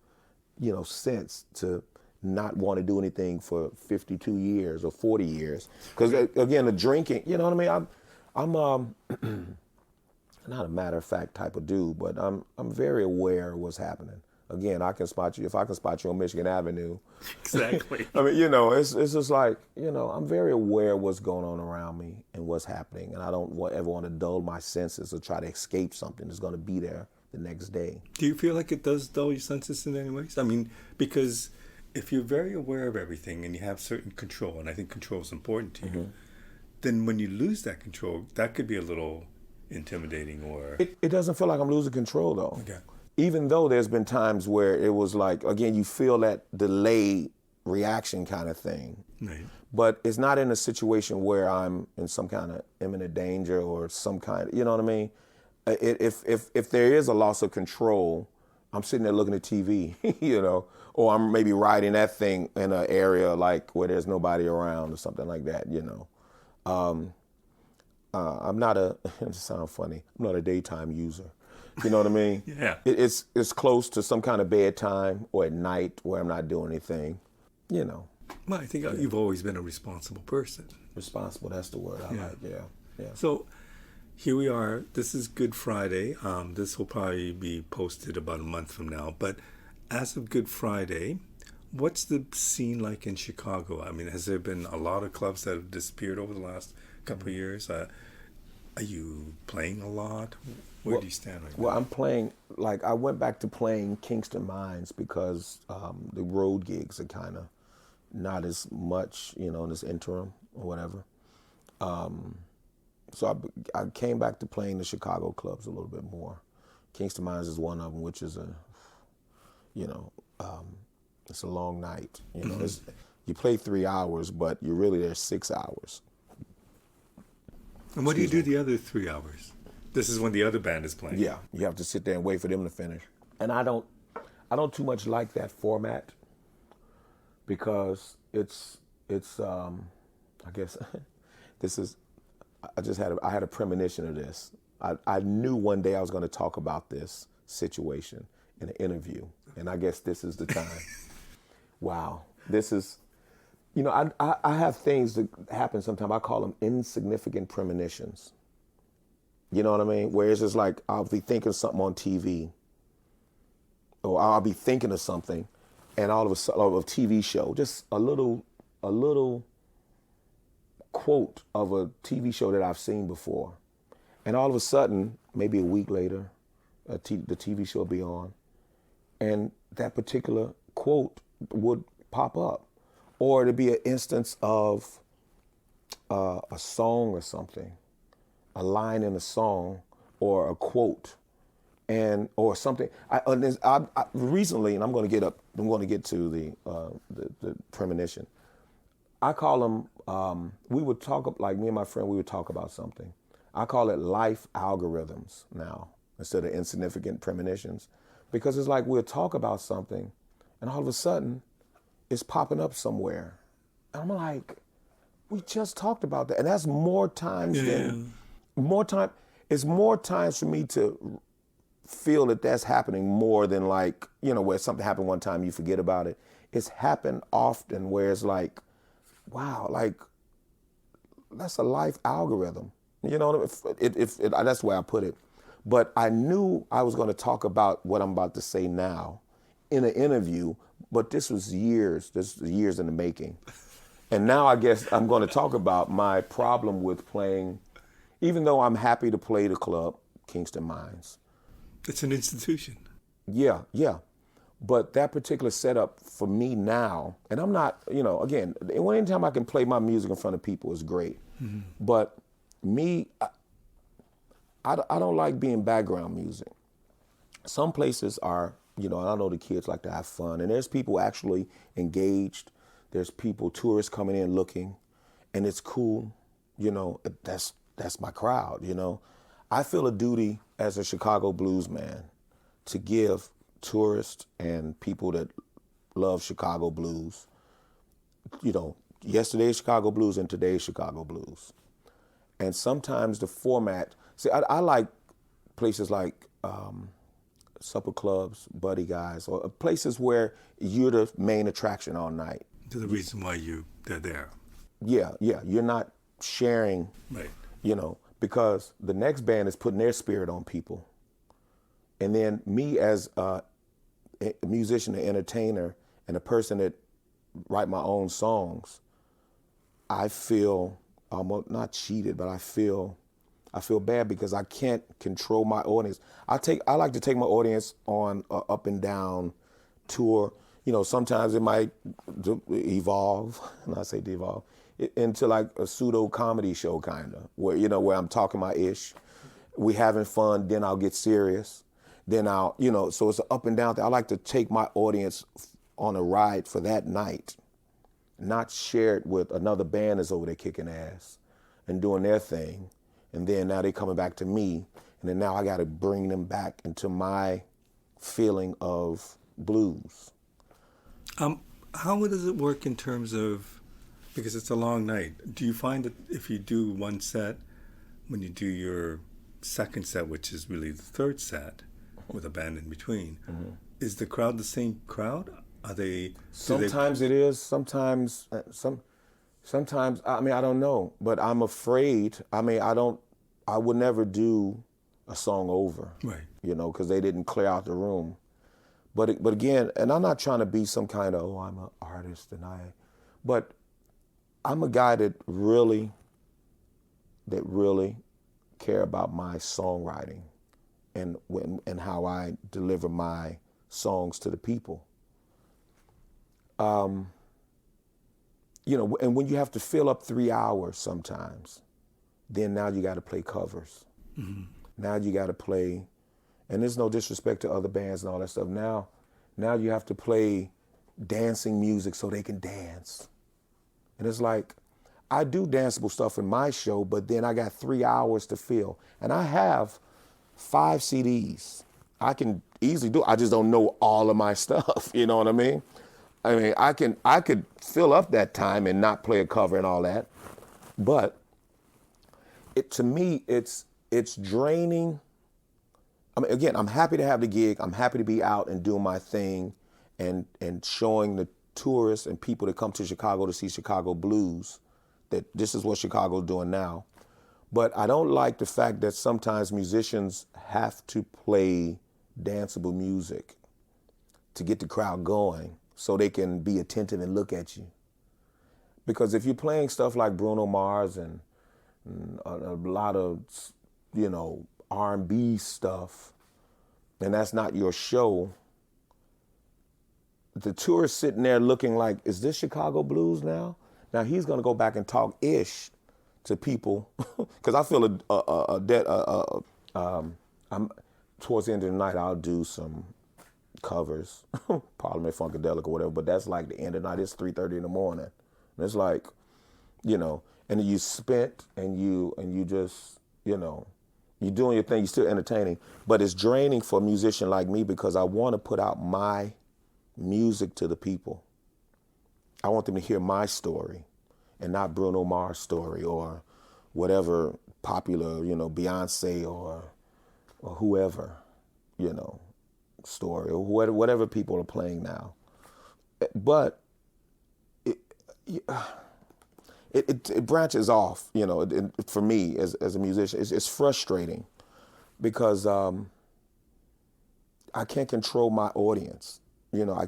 sense to not want to do anything for 52 years or 40 years. Because again, the drinking, you know what I mean? I'm not a matter of fact type of dude, but I'm very aware of what's happening. Again, I can spot you if I can spot you on Michigan Avenue. Exactly. I mean, it's just like, I'm very aware of what's going on around me and what's happening, and I don't ever want to dull my senses or try to escape something that's going to be there the next day. Do you feel like it does dull your senses in any ways? I mean, because if you're very aware of everything and you have certain control, and I think control is important to you, then when you lose that control, that could be a little intimidating or... It doesn't feel like I'm losing control, though. Okay. Even though there's been times where it was like, again, you feel that delay reaction kind of thing. Right. But it's not in a situation where I'm in some kind of imminent danger or some kind, you know what I mean? If there is a loss of control, I'm sitting there looking at TV, or I'm maybe riding that thing in an area like where there's nobody around or something like that. I'm not it sounds funny, I'm not a daytime user. You know what I mean? Yeah. It's close to some kind of bedtime or at night where I'm not doing anything. You know, Well, I think you've always been a responsible person. responsible. That's the word I like. Yeah, yeah. So here we are. This is Good Friday. This will probably be posted about a month from now. But as of Good Friday, what's the scene like in Chicago? I mean, has there been a lot of clubs that have disappeared over the last couple of years? Are you playing a lot? Where do you stand right now? Well, I'm playing, like, I went back to playing Kingston Mines because the road gigs are kind of not as much, in this interim or whatever. So I came back to playing the Chicago clubs a little bit more. Kingston Mines is one of them, which is it's a long night. You play 3 hours, but you're really there 6 hours. And what do you do the other 3 hours? This is when the other band is playing. Yeah, you have to sit there and wait for them to finish. And I don't too much like that format because it's I guess I had a premonition of this. I knew one day I was going to talk about this situation in an interview, and I guess this is the time. Wow, this is, I have things that happen sometimes. I call them insignificant premonitions. You know what I mean? Where it's just like I'll be thinking something on TV, or I'll be thinking of something, and all of a sudden, a TV show, just a little quote of a TV show that I've seen before, and all of a sudden, maybe a week later, the TV show will be on, and that particular quote would pop up, or it'd be an instance of a song or something, a line in a song or a quote, or something. Recently, and I'm going to get to the premonition. I call them. We would talk, like me and my friend. We would talk about something. I call it life algorithms now instead of insignificant premonitions, because it's like we'll talk about something, and all of a sudden, it's popping up somewhere, and I'm like, we just talked about that, and that's more times than. It's more times for me to feel that that's happening more than like, where something happened one time, you forget about it. It's happened often where it's like, wow, like that's a life algorithm. That's the way I put it. But I knew I was going to talk about what I'm about to say now in an interview, but this was years in the making. And now I guess I'm going to talk about my problem with playing. Even though I'm happy to play the club, Kingston Mines. It's an institution. Yeah. But that particular setup for me now, and I'm not, again, anytime I can play my music in front of people is great. Mm-hmm. But me, I don't like being background music. Some places are, I know the kids like to have fun, and there's people actually engaged. There's people, tourists coming in looking, and it's cool. That's my crowd, I feel a duty as a Chicago blues man to give tourists and people that love Chicago blues, yesterday's Chicago blues and today's Chicago blues. And sometimes the format, I like places like supper clubs, buddy guys, or places where you're the main attraction all night. To the reason why they're there. Yeah, you're not sharing. Right. Because the next band is putting their spirit on people. And then me as a musician, an entertainer, and a person that write my own songs, I feel almost not cheated, but I feel bad because I can't control my audience. I like to take my audience on a up and down tour. Sometimes it might evolve, and I say devolve, into like a pseudo comedy show kind of, where I'm talking my ish, we having fun, then I'll get serious, then I'll, so it's an up and down thing. I like to take my audience on a ride for that night, not share it with another band that's over there kicking ass and doing their thing, and then now they coming back to me, and then now I got to bring them back into my feeling of blues. How does it work in terms of, because it's a long night, do you find that if you do one set, when you do your second set, which is really the third set, with a band in between, is the crowd the same crowd? Are they? Sometimes it is. Sometimes. I mean, I don't know, but I'm afraid. I mean, I don't. I would never do a song over. Right. You know, because they didn't clear out the room. But again, and I'm not trying to be some kind of I'm an artist but I'm a guy that really care about my songwriting and how I deliver my songs to the people. You know, and when you have to fill up 3 hours sometimes, then now you got to play covers. Mm-hmm. Now you got to play, and there's no disrespect to other bands and all that stuff. Now you have to play dancing music so they can dance. And it's like, I do danceable stuff in my show, but then I got 3 hours to fill. And I have 5 CDs. I can easily do it. I just don't know all of my stuff, you know what I mean? I mean, I could fill up that time and not play a cover and all that. But to me, it's draining. I mean, again, I'm happy to have the gig. I'm happy to be out and doing my thing and showing the tourists and people that come to Chicago to see Chicago blues that this is what Chicago's doing now. But I don't like the fact that sometimes musicians have to play danceable music to get the crowd going so they can be attentive and look at you. Because if you're playing stuff like Bruno Mars and a lot of, you know, R&B stuff, and that's not your show, the tourist sitting there looking like, is this Chicago blues now? Now he's gonna go back and talk ish to people, because I feel I'm towards the end of the night I'll do some covers, Parliament Funkadelic or whatever, but that's like the end of the night. It's 3:30 in the morning, and it's like, you know, and you spent and you just, you know, you're doing your thing, you're still entertaining, but it's draining for a musician like me because I want to put out my music to the people. I want them to hear my story and not Bruno Mars' story or whatever popular, you know, Beyonce or whoever, you know, story or whatever people are playing now. But it branches off, you know, for me as a musician. It's frustrating because I can't control my audience. You know, I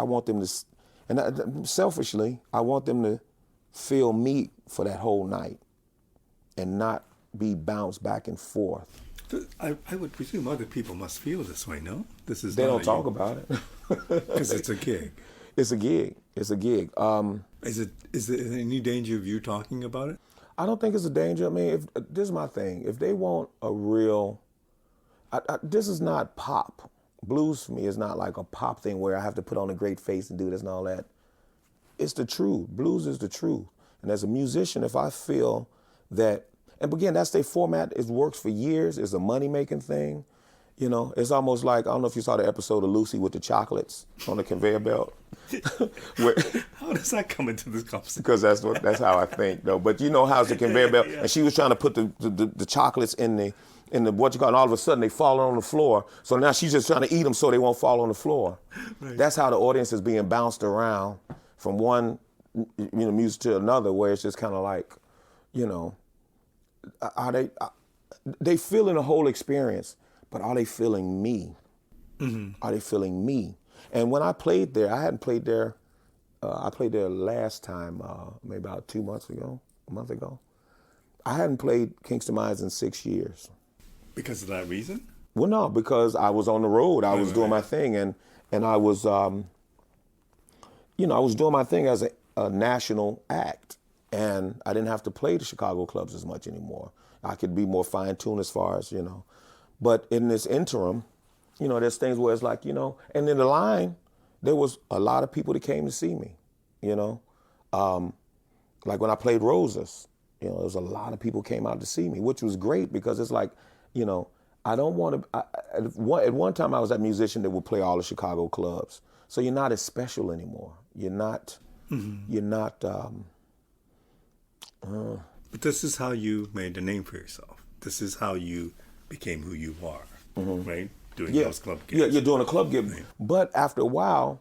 want them to, and selfishly, I want them to feel me for that whole night and not be bounced back and forth. I would presume other people must feel this way, no? They don't talk about it. Because it's a gig. It's a gig. Is there any danger of you talking about it? I don't think it's a danger. I mean, this is my thing. If they want a real, this is not pop. Blues for me is not like a pop thing where I have to put on a great face and do this and all that. It's the truth. Blues is the truth. And as a musician, if I feel that, and again, that's their format. It works for years. It's a money-making thing. You know, it's almost like, I don't know if you saw the episode of Lucy with the chocolates on the conveyor belt. How does that come into this conversation? Because that's how I think, though. But you know how's the conveyor belt? Yeah. And she was trying to put the chocolates in the what you call, and all of a sudden they fall on the floor. So now she's just trying to eat them so they won't fall on the floor. Right. That's how the audience is being bounced around from one, you know, music to another, where it's just kind of like, you know, they feeling the whole experience, but are they feeling me? Mm-hmm. Are they feeling me? And when I played there, I hadn't played there. I played there last time, maybe about a month ago. I hadn't played Kingston Mines in 6 years. Because of that reason? Well, no, because I was on the road. I was doing my thing, and I was, you know, I was doing my thing as a national act, and I didn't have to play the Chicago clubs as much anymore. I could be more fine-tuned as far as, you know. But in this interim, you know, there's things where it's like, you know, and in the line, there was a lot of people that came to see me, you know. Like when I played Roses, you know, there was a lot of people came out to see me, which was great because it's like, you know, I don't want to. At one time, I was that musician that would play all the Chicago clubs. So you're not as special anymore. You're not. You're not. But this is how you made a name for yourself. This is how you became who you are, right? Doing Yeah, those club gigs. yeah. You're doing a club gig, Right. but after a while,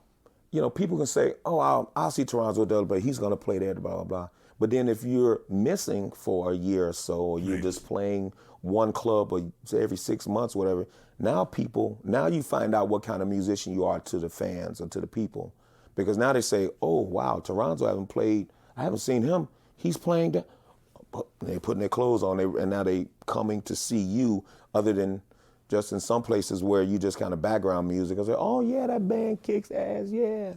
people can say, "Oh, I'll see Toronzo Del, but he's gonna play there." Blah blah blah. But then if you're missing for a year or so, or you're Right. just playing one club or every 6 months, whatever, now you find out what kind of musician you are to the fans or to the people. Because now they say, oh, wow, Toronzo I haven't seen him. He's playing that. They're putting their clothes on, and now they coming to see you other than just in some places where you just kind of background music. I say, oh, yeah, that band kicks ass, yeah.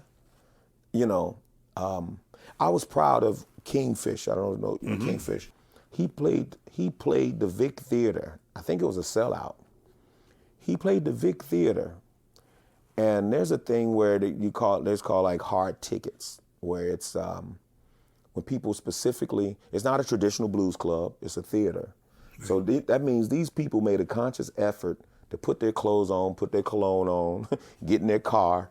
You know, I was proud of Kingfish. I don't know Kingfish. He played the Vic Theater. I think it was a sellout. He played the Vic Theater, and there's a thing where there's called like hard tickets, where it's when people specifically, it's not a traditional blues club, it's a theater. So that means these people made a conscious effort to put their clothes on, put their cologne on, get in their car,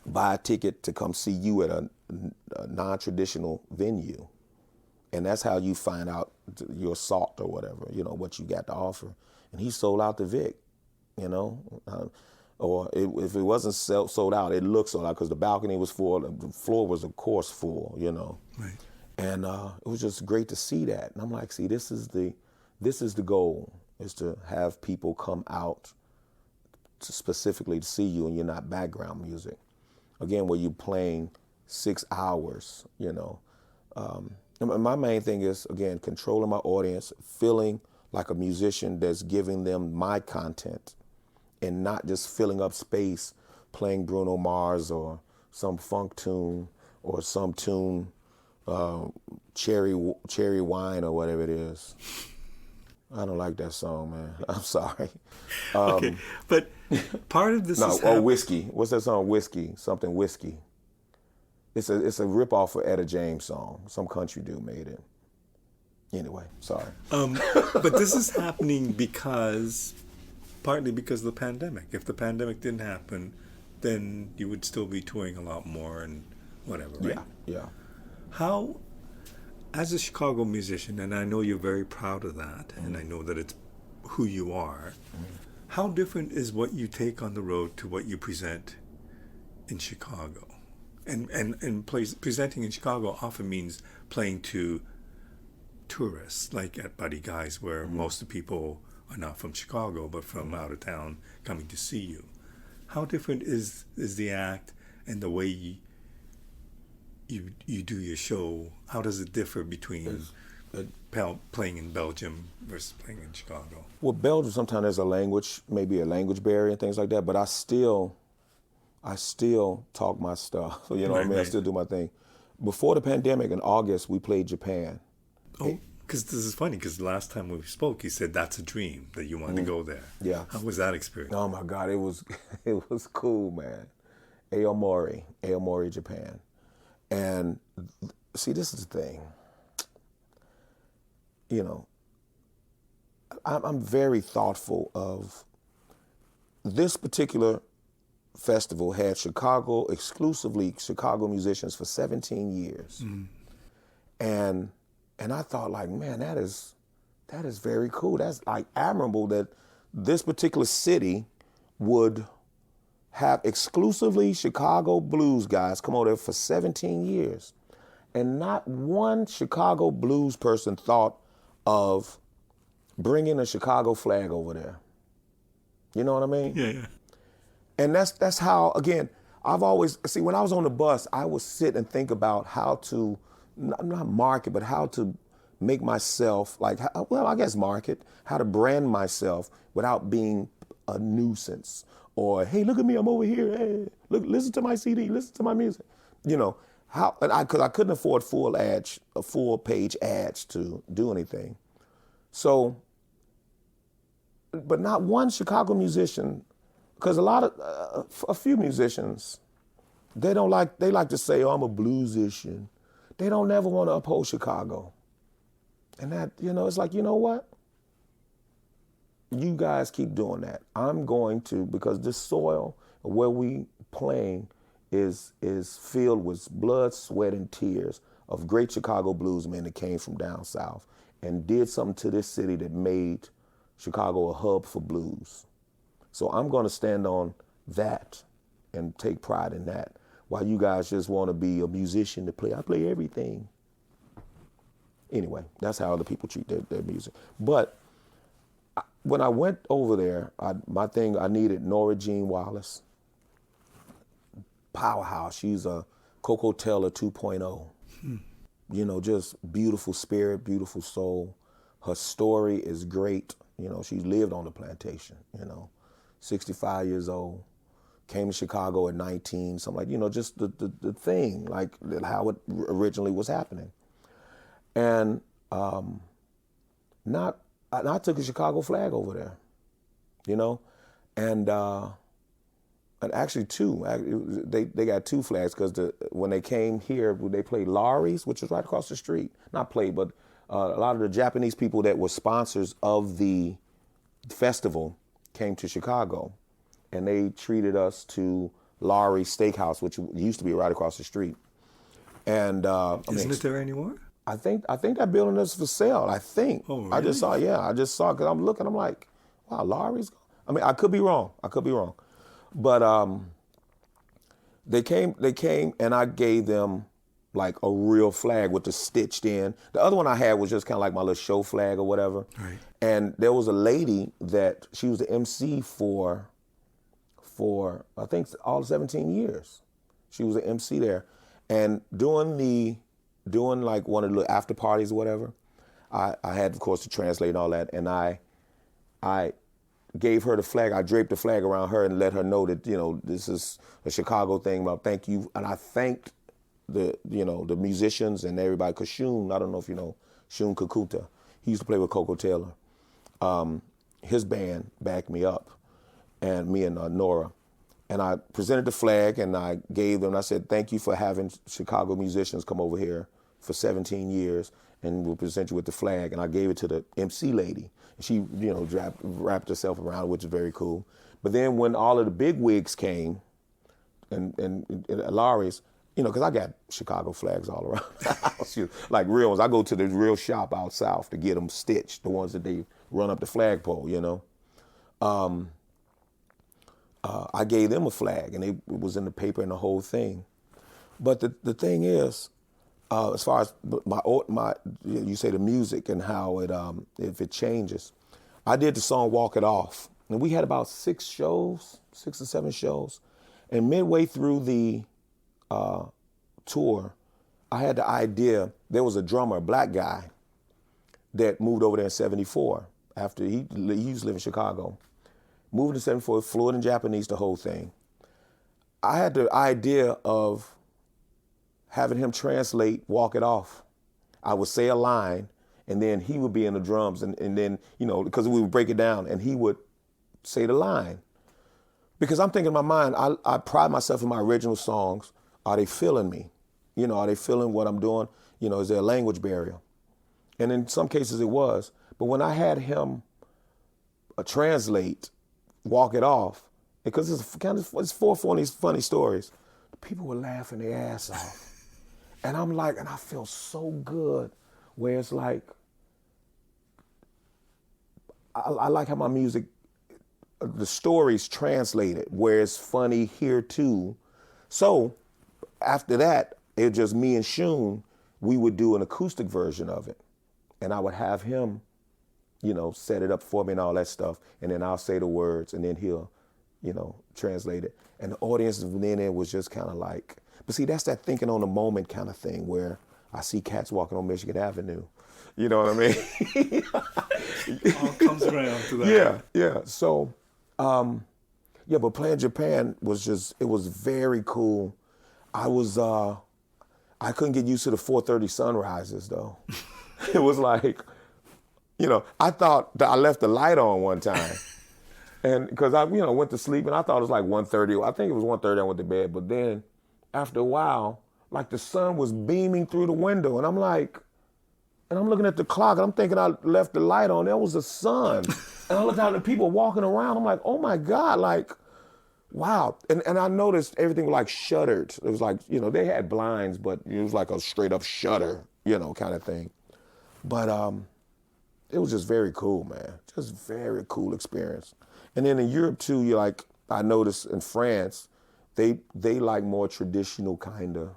buy a ticket to come see you at a non-traditional venue. And that's how you find out your salt or whatever, what you got to offer. And he sold out the Vic, if it wasn't sold out, it looked sold out because the balcony was full, the floor was of course full, Right. And it was just great to see that. And I'm like, see, this is the goal, is to have people come out specifically to see you, and you're not background music. Again, where you're playing 6 hours, My main thing is, again, controlling my audience, feeling like a musician that's giving them my content and not just filling up space playing Bruno Mars or some funk tune or some tune, cherry wine or whatever it is. I don't like that song, man. I'm sorry. Okay, but part of this No, is or Whiskey. What's that song? Whiskey. Something Whiskey. It's a rip-off of Etta James song. Some country dude made it. Anyway, sorry. but this is happening partly because of the pandemic. If the pandemic didn't happen, then you would still be touring a lot more and whatever, right? Yeah. How, as a Chicago musician, and I know you're very proud of that, and I know that it's who you are, how different is what you take on the road to what you present in Chicago? And presenting in Chicago often means playing to tourists, like at Buddy Guy's, where most of the people are not from Chicago, but from out of town coming to see you. How different is the act and the way you do your show? How does it differ between playing in Belgium versus playing in Chicago? Well, Belgium, sometimes there's maybe a language barrier and things like that, but I still talk my stuff. You know what I mean? I still do my thing. Before the pandemic, in August, we played Japan. Oh, because this is funny, because the last time we spoke, you said that's a dream, that you wanted to go there. Yeah. How was that experience? Oh my God, it was cool, man. Aomori, Japan. And see, this is the thing. I'm very thoughtful of this particular festival had exclusively Chicago musicians for 17 years. And I thought, like, man, that is very cool. That's like admirable that this particular city would have exclusively Chicago blues guys come over there for 17 years. And not one Chicago blues person thought of bringing a Chicago flag over there. You know what I mean? Yeah. And that's how, again, I've always, when I was on the bus, I would sit and think about how to, not market, but how to make myself, I guess market, how to brand myself without being a nuisance. Or, hey, look at me, I'm over here. Hey, look, listen to my CD, listen to my music. Because I couldn't afford full page ads to do anything. So, but not one Chicago musician, because a few musicians, they like to say, oh, I'm a bluesician. They don't never want to uphold Chicago. And that, it's like, you know what? you guys keep doing that. I'm going to, because this soil where we playing is filled with blood, sweat, and tears of great Chicago bluesmen that came from down south and did something to this city that made Chicago a hub for blues. So I'm going to stand on that and take pride in that, while you guys just want to be a musician to play. I play everything. Anyway, that's how other people treat their music. But when I went over there, I needed Nora Jean Wallace. Powerhouse. She's a Coco Taylor 2.0. You know, just beautiful spirit, beautiful soul. Her story is great. You know, she lived on the plantation, 65 years old. Came to Chicago at 19, something like, just the thing, like how it originally was happening. And I took a Chicago flag over there, and actually two. They got two flags because when they came here, they played Laurie's, which was right across the street. Not played, but a lot of the Japanese people that were sponsors of the festival came to Chicago, and they treated us to Laurie's Steakhouse, which used to be right across the street. And isn't it there anymore? I think that building is for sale. I think. Oh, really? I just saw because I'm looking. I'm like, wow, Laurie's. I mean, I could be wrong. But they came, and I gave them like a real flag with the stitched in. The other one I had was just kind of like my little show flag or whatever. Right. And there was a lady that she was the MC for I think all 17 years. She was an MC there, and doing like one of the after parties or whatever, I had of course to translate and all that, and I gave her the flag. I draped the flag around her and let her know that this is a Chicago thing. But thank you, and I thanked the musicians and everybody. Because Shun, I don't know if you know Shun Kakuta, he used to play with Coco Taylor. His band backed me up, and me and Nora, and I presented the flag and I gave them. I said, thank you for having Chicago musicians come over here for 17 years, and we'll present you with the flag. And I gave it to the MC lady. She, wrapped herself around it, which is very cool. But then when all of the big wigs came, and Laurie's, because I got Chicago flags all around the house, like real ones. I go to the real shop out south to get them stitched, the ones that they run up the flagpole, I gave them a flag, and it was in the paper and the whole thing. But the thing is, as far as my you say the music and how it if it changes, I did the song "Walk It Off," and we had about 6 or 7 shows, and midway through the tour, I had the idea. There was a drummer, a black guy, that moved over there in '74 after he used to live in Chicago. Moved in '74, fluent in Japanese, the whole thing. I had the idea of having him translate "Walk It Off." I would say a line, and then he would be in the drums, and then, because we would break it down, and he would say the line. Because I'm thinking in my mind, I pride myself in my original songs. Are they feeling me? Are they feeling what I'm doing? Is there a language barrier? And in some cases it was. But when I had him translate "Walk It Off," because it's 4 funny stories, people were laughing their ass off. And I'm like, and I feel so good, where it's like, I like how my music, the story's translated, where it's funny here too. So after that, it was just me and Shun, we would do an acoustic version of it. And I would have him, set it up for me and all that stuff. And then I'll say the words, and then he'll, translate it. And the audience then it was just kind of like, but see, that's that thinking on the moment kind of thing, where I see cats walking on Michigan Avenue. You know what I mean? It all comes around to that. Yeah. So, but playing Japan was it was very cool. I couldn't get used to the 4:30 sunrises though. It was like, I thought that I left the light on one time. And because I, went to sleep, and I thought it was like 1:30. I think it was 1:30 I went to bed. But then after a while, like the sun was beaming through the window, and I'm like, And I'm looking at the clock, and I'm thinking I left the light on. There was the sun. And I looked out at the people walking around. I'm like, oh my God, like, wow. And I noticed everything was like shuttered. It was like, they had blinds, but it was like a straight up shutter, kind of thing. But it was just very cool, man. Just very cool experience. And then in Europe too, I noticed in France, they like more traditional kind of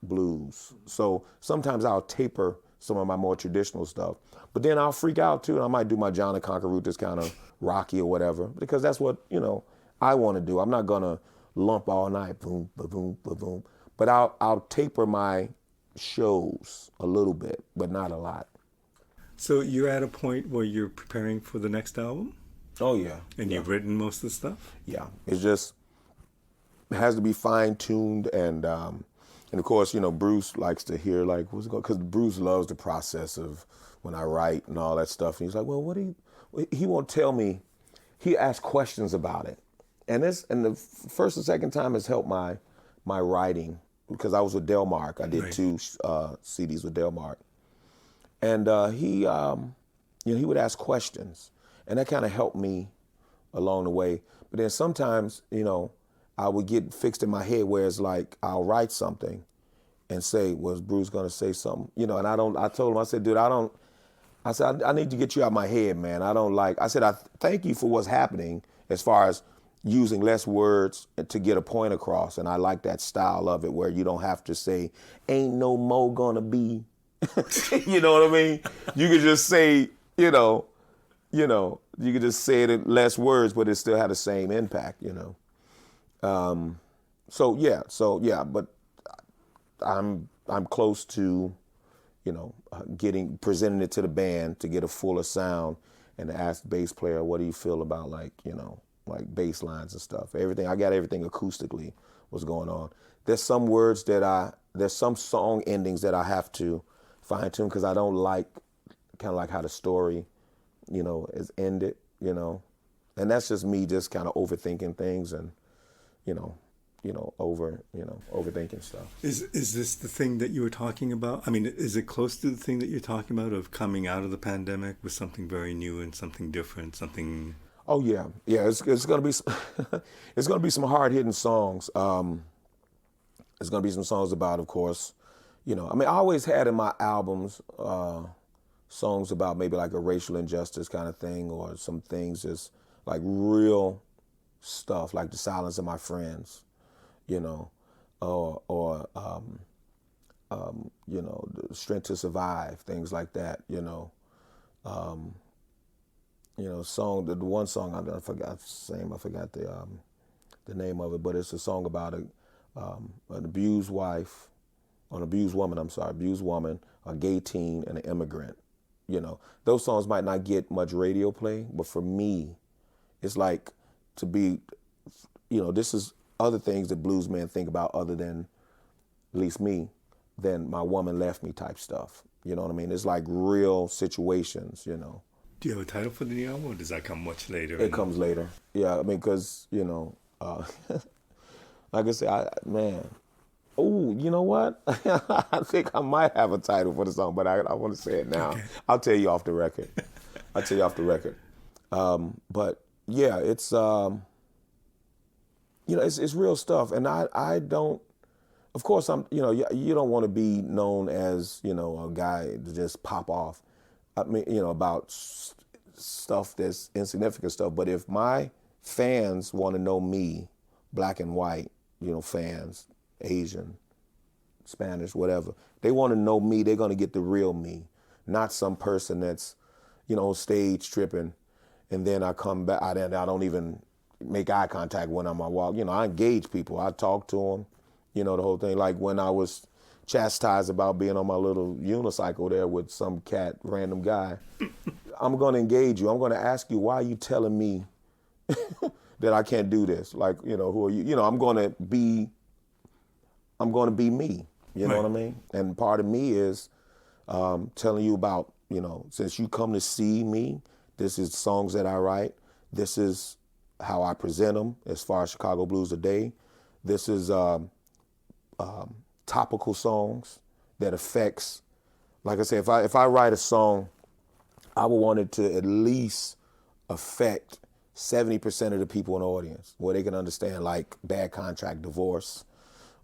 blues. So sometimes I'll taper some of my more traditional stuff. But then I'll freak out too, and I might do my John the Conqueror, this kind of rocky or whatever, because that's what, I want to do. I'm not gonna lump all night, boom, ba-boom, ba-boom. But I'll taper my shows a little bit, but not a lot. So you're at a point where you're preparing for the next album? Oh yeah. And yeah. you've written most of the stuff? Yeah. It's just, it has to be fine-tuned, and of course, Bruce likes to hear like what's going, because Bruce loves the process of when I write and all that stuff. And he's like, well, he won't tell me. He asks questions about it, and the first and second time has helped my writing, because I was with Delmark. I did 2 CDs with Delmark, and he would ask questions, and that kind of helped me along the way. But then sometimes, I would get fixed in my head where it's like I'll write something and say, was Bruce gonna say something? And I told him, I said, dude, I need to get you out of my head, man. I said, I thank you for what's happening as far as using less words to get a point across. And I like that style of it where you don't have to say, ain't no more gonna be. You know what I mean? You could just say, you could just say it in less words, but it still had the same impact, but I'm close to, presenting it to the band to get a fuller sound, and to ask the bass player, what do you feel about like bass lines and stuff. I got everything acoustically what's going on. There's some there's some song endings that I have to fine tune, because I don't like kind of like how the story, is ended, and that's just me just kind of overthinking things and, overthinking stuff. Is this the thing that you were talking about? I mean, is it close to the thing that you're talking about of coming out of the pandemic with something very new and something different, something? Oh yeah. It's gonna be it's gonna be some hard hitting songs. It's gonna be some songs about, of course, I always had in my albums songs about maybe like a racial injustice kind of thing, or some things just like real stuff, like the silence of my friends, or the strength to survive, things like that, song. The one song I forgot the name of it, but it's a song about an abused wife, an abused woman, a gay teen, and an immigrant. Those songs might not get much radio play, but for me, it's like to be, this is other things that blues men think about other than, at least me, than my woman left me type stuff. You know what I mean? It's like real situations, Do you have a title for the new album, or does that come much later? It comes later. Yeah, because, like I said, oh, you know what? I think I might have a title for the song, but I want to say it now. Okay. I'll tell you off the record. But yeah, it's, it's real stuff. And I don't, of course, you don't want to be known as, a guy to just pop off. I mean, about stuff that's insignificant stuff. But if my fans want to know me, black and white, fans, Asian, Spanish, whatever, they want to know me, they're going to get the real me, not some person that's, on stage tripping, and then I come back, I don't even make eye contact when I'm on walk. I engage people, I talk to them, the whole thing. Like when I was chastised about being on my little unicycle there with some cat, random guy, I'm going to engage you. I'm going to ask you, why are you telling me that I can't do this? Like, who are you? I'm going to be me. You know what I mean? And part of me is telling you about, since you come to see me, this is songs that I write. This is how I present them as far as Chicago Blues Today. This is topical songs that affects Like I said, if I write a song, I would want it to at least affect 70% of the people in the audience, where they can understand, like Bad Contract, Divorce,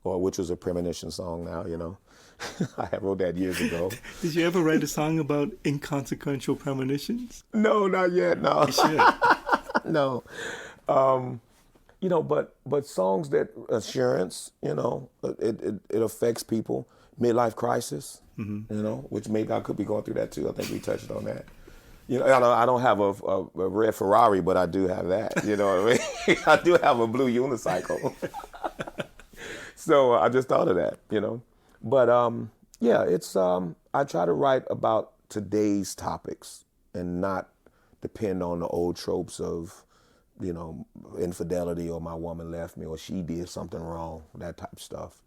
or which was a premonition song now, you know. I wrote that years ago. Did you ever write a song about inconsequential premonitions? No, not yet, no. You should. No. You know, but songs that assurance, you know, it affects people. Midlife crisis, you know, which maybe I could be going through that too. I think we touched on that. You know, I don't have a red Ferrari, but I do have that. You know what I mean? I do have a blue unicycle. So I just thought of that, you know. But yeah, it's I try to write about today's topics and not depend on the old tropes of, you know, infidelity, or my woman left me, or she did something wrong, that type of stuff.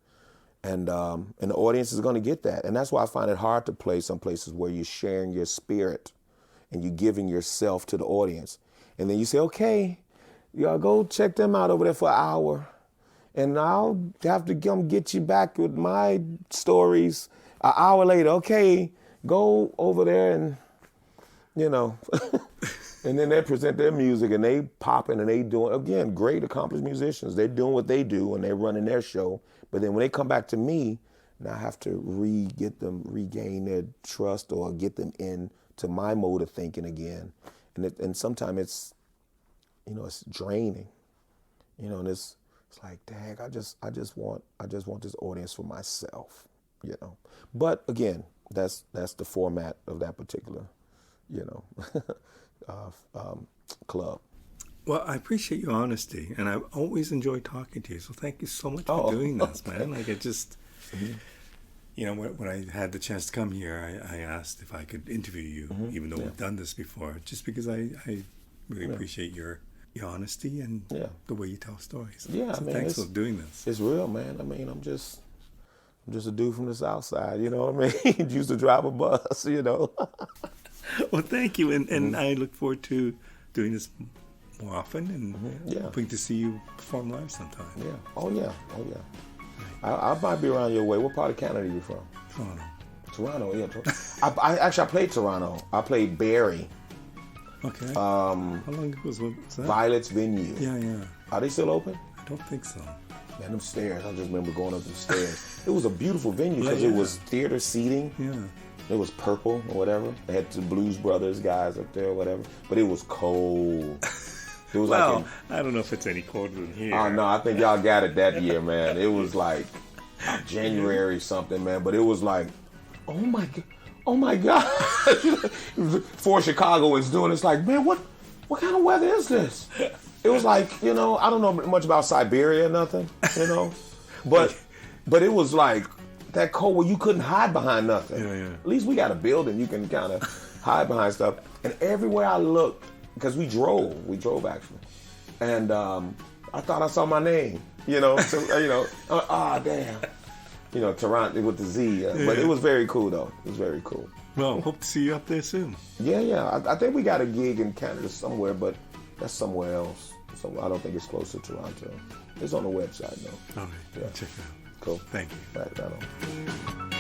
And the audience is going to get that. And that's why I find it hard to play some places where you're sharing your spirit and you're giving yourself to the audience. And then you say, okay, y'all go check them out over there for an hour. And I'll have to come get you back with my stories an hour later. Okay, go over there and, you know. And then they present their music and they popping and they doing, again, great accomplished musicians. They're doing what they do and they're running their show. But then when they come back to me, now I have to regain their trust or get them into my mode of thinking again. And sometimes it's, you know, it's draining, you know, and it's like, dang, I just want this audience for myself, you know. But again, that's the format of that particular, you know, club. Well, I appreciate your honesty, and I've always enjoyed talking to you. So thank you so much for doing this, man. Like, it just, you know, when I had the chance to come here, I asked if I could interview you, even though we've done this before, just because I really appreciate your honesty and the way you tell stories. Yeah, so I mean, thanks for doing this. It's real, man. I mean, I'm just a dude from the South Side, you know what I mean? Used to drive a bus, you know. Well, thank you, and I look forward to doing this more often, and hoping to see you perform live sometime. Yeah. Oh yeah. I might be around your way. What part of Canada are you from? Toronto. Yeah. I played Toronto. I played Barrie. Okay. How long ago was that? Violet's Venue. Yeah. Are they still open? I don't think so. Man, them stairs. I just remember going up the stairs. It was a beautiful venue because it was theater seating. Yeah. It was purple or whatever. They had the Blues Brothers guys up there or whatever. But it was cold. It was well, I don't know if it's any colder than here. Oh, no, I think y'all got it that year, man. It was like January something, man. But it was like, oh my God. For Chicago is doing, it's like, man, what kind of weather is this? It was like, you know, I don't know much about Siberia or nothing, you know. But it was like that cold where you couldn't hide behind nothing. Yeah. At least we got a building you can kind of hide behind stuff. And everywhere I looked, because we drove actually, and I thought I saw my name, you know. So you know, damn, you know, Toronto with the Z. But it was very cool though. It was very cool. Well, hope to see you up there soon. Yeah. I think we got a gig in Canada somewhere, but that's somewhere else. So I don't think it's close to Toronto. It's on the website though. All right. Yeah. Check it out. Cool. Thank you. Right on.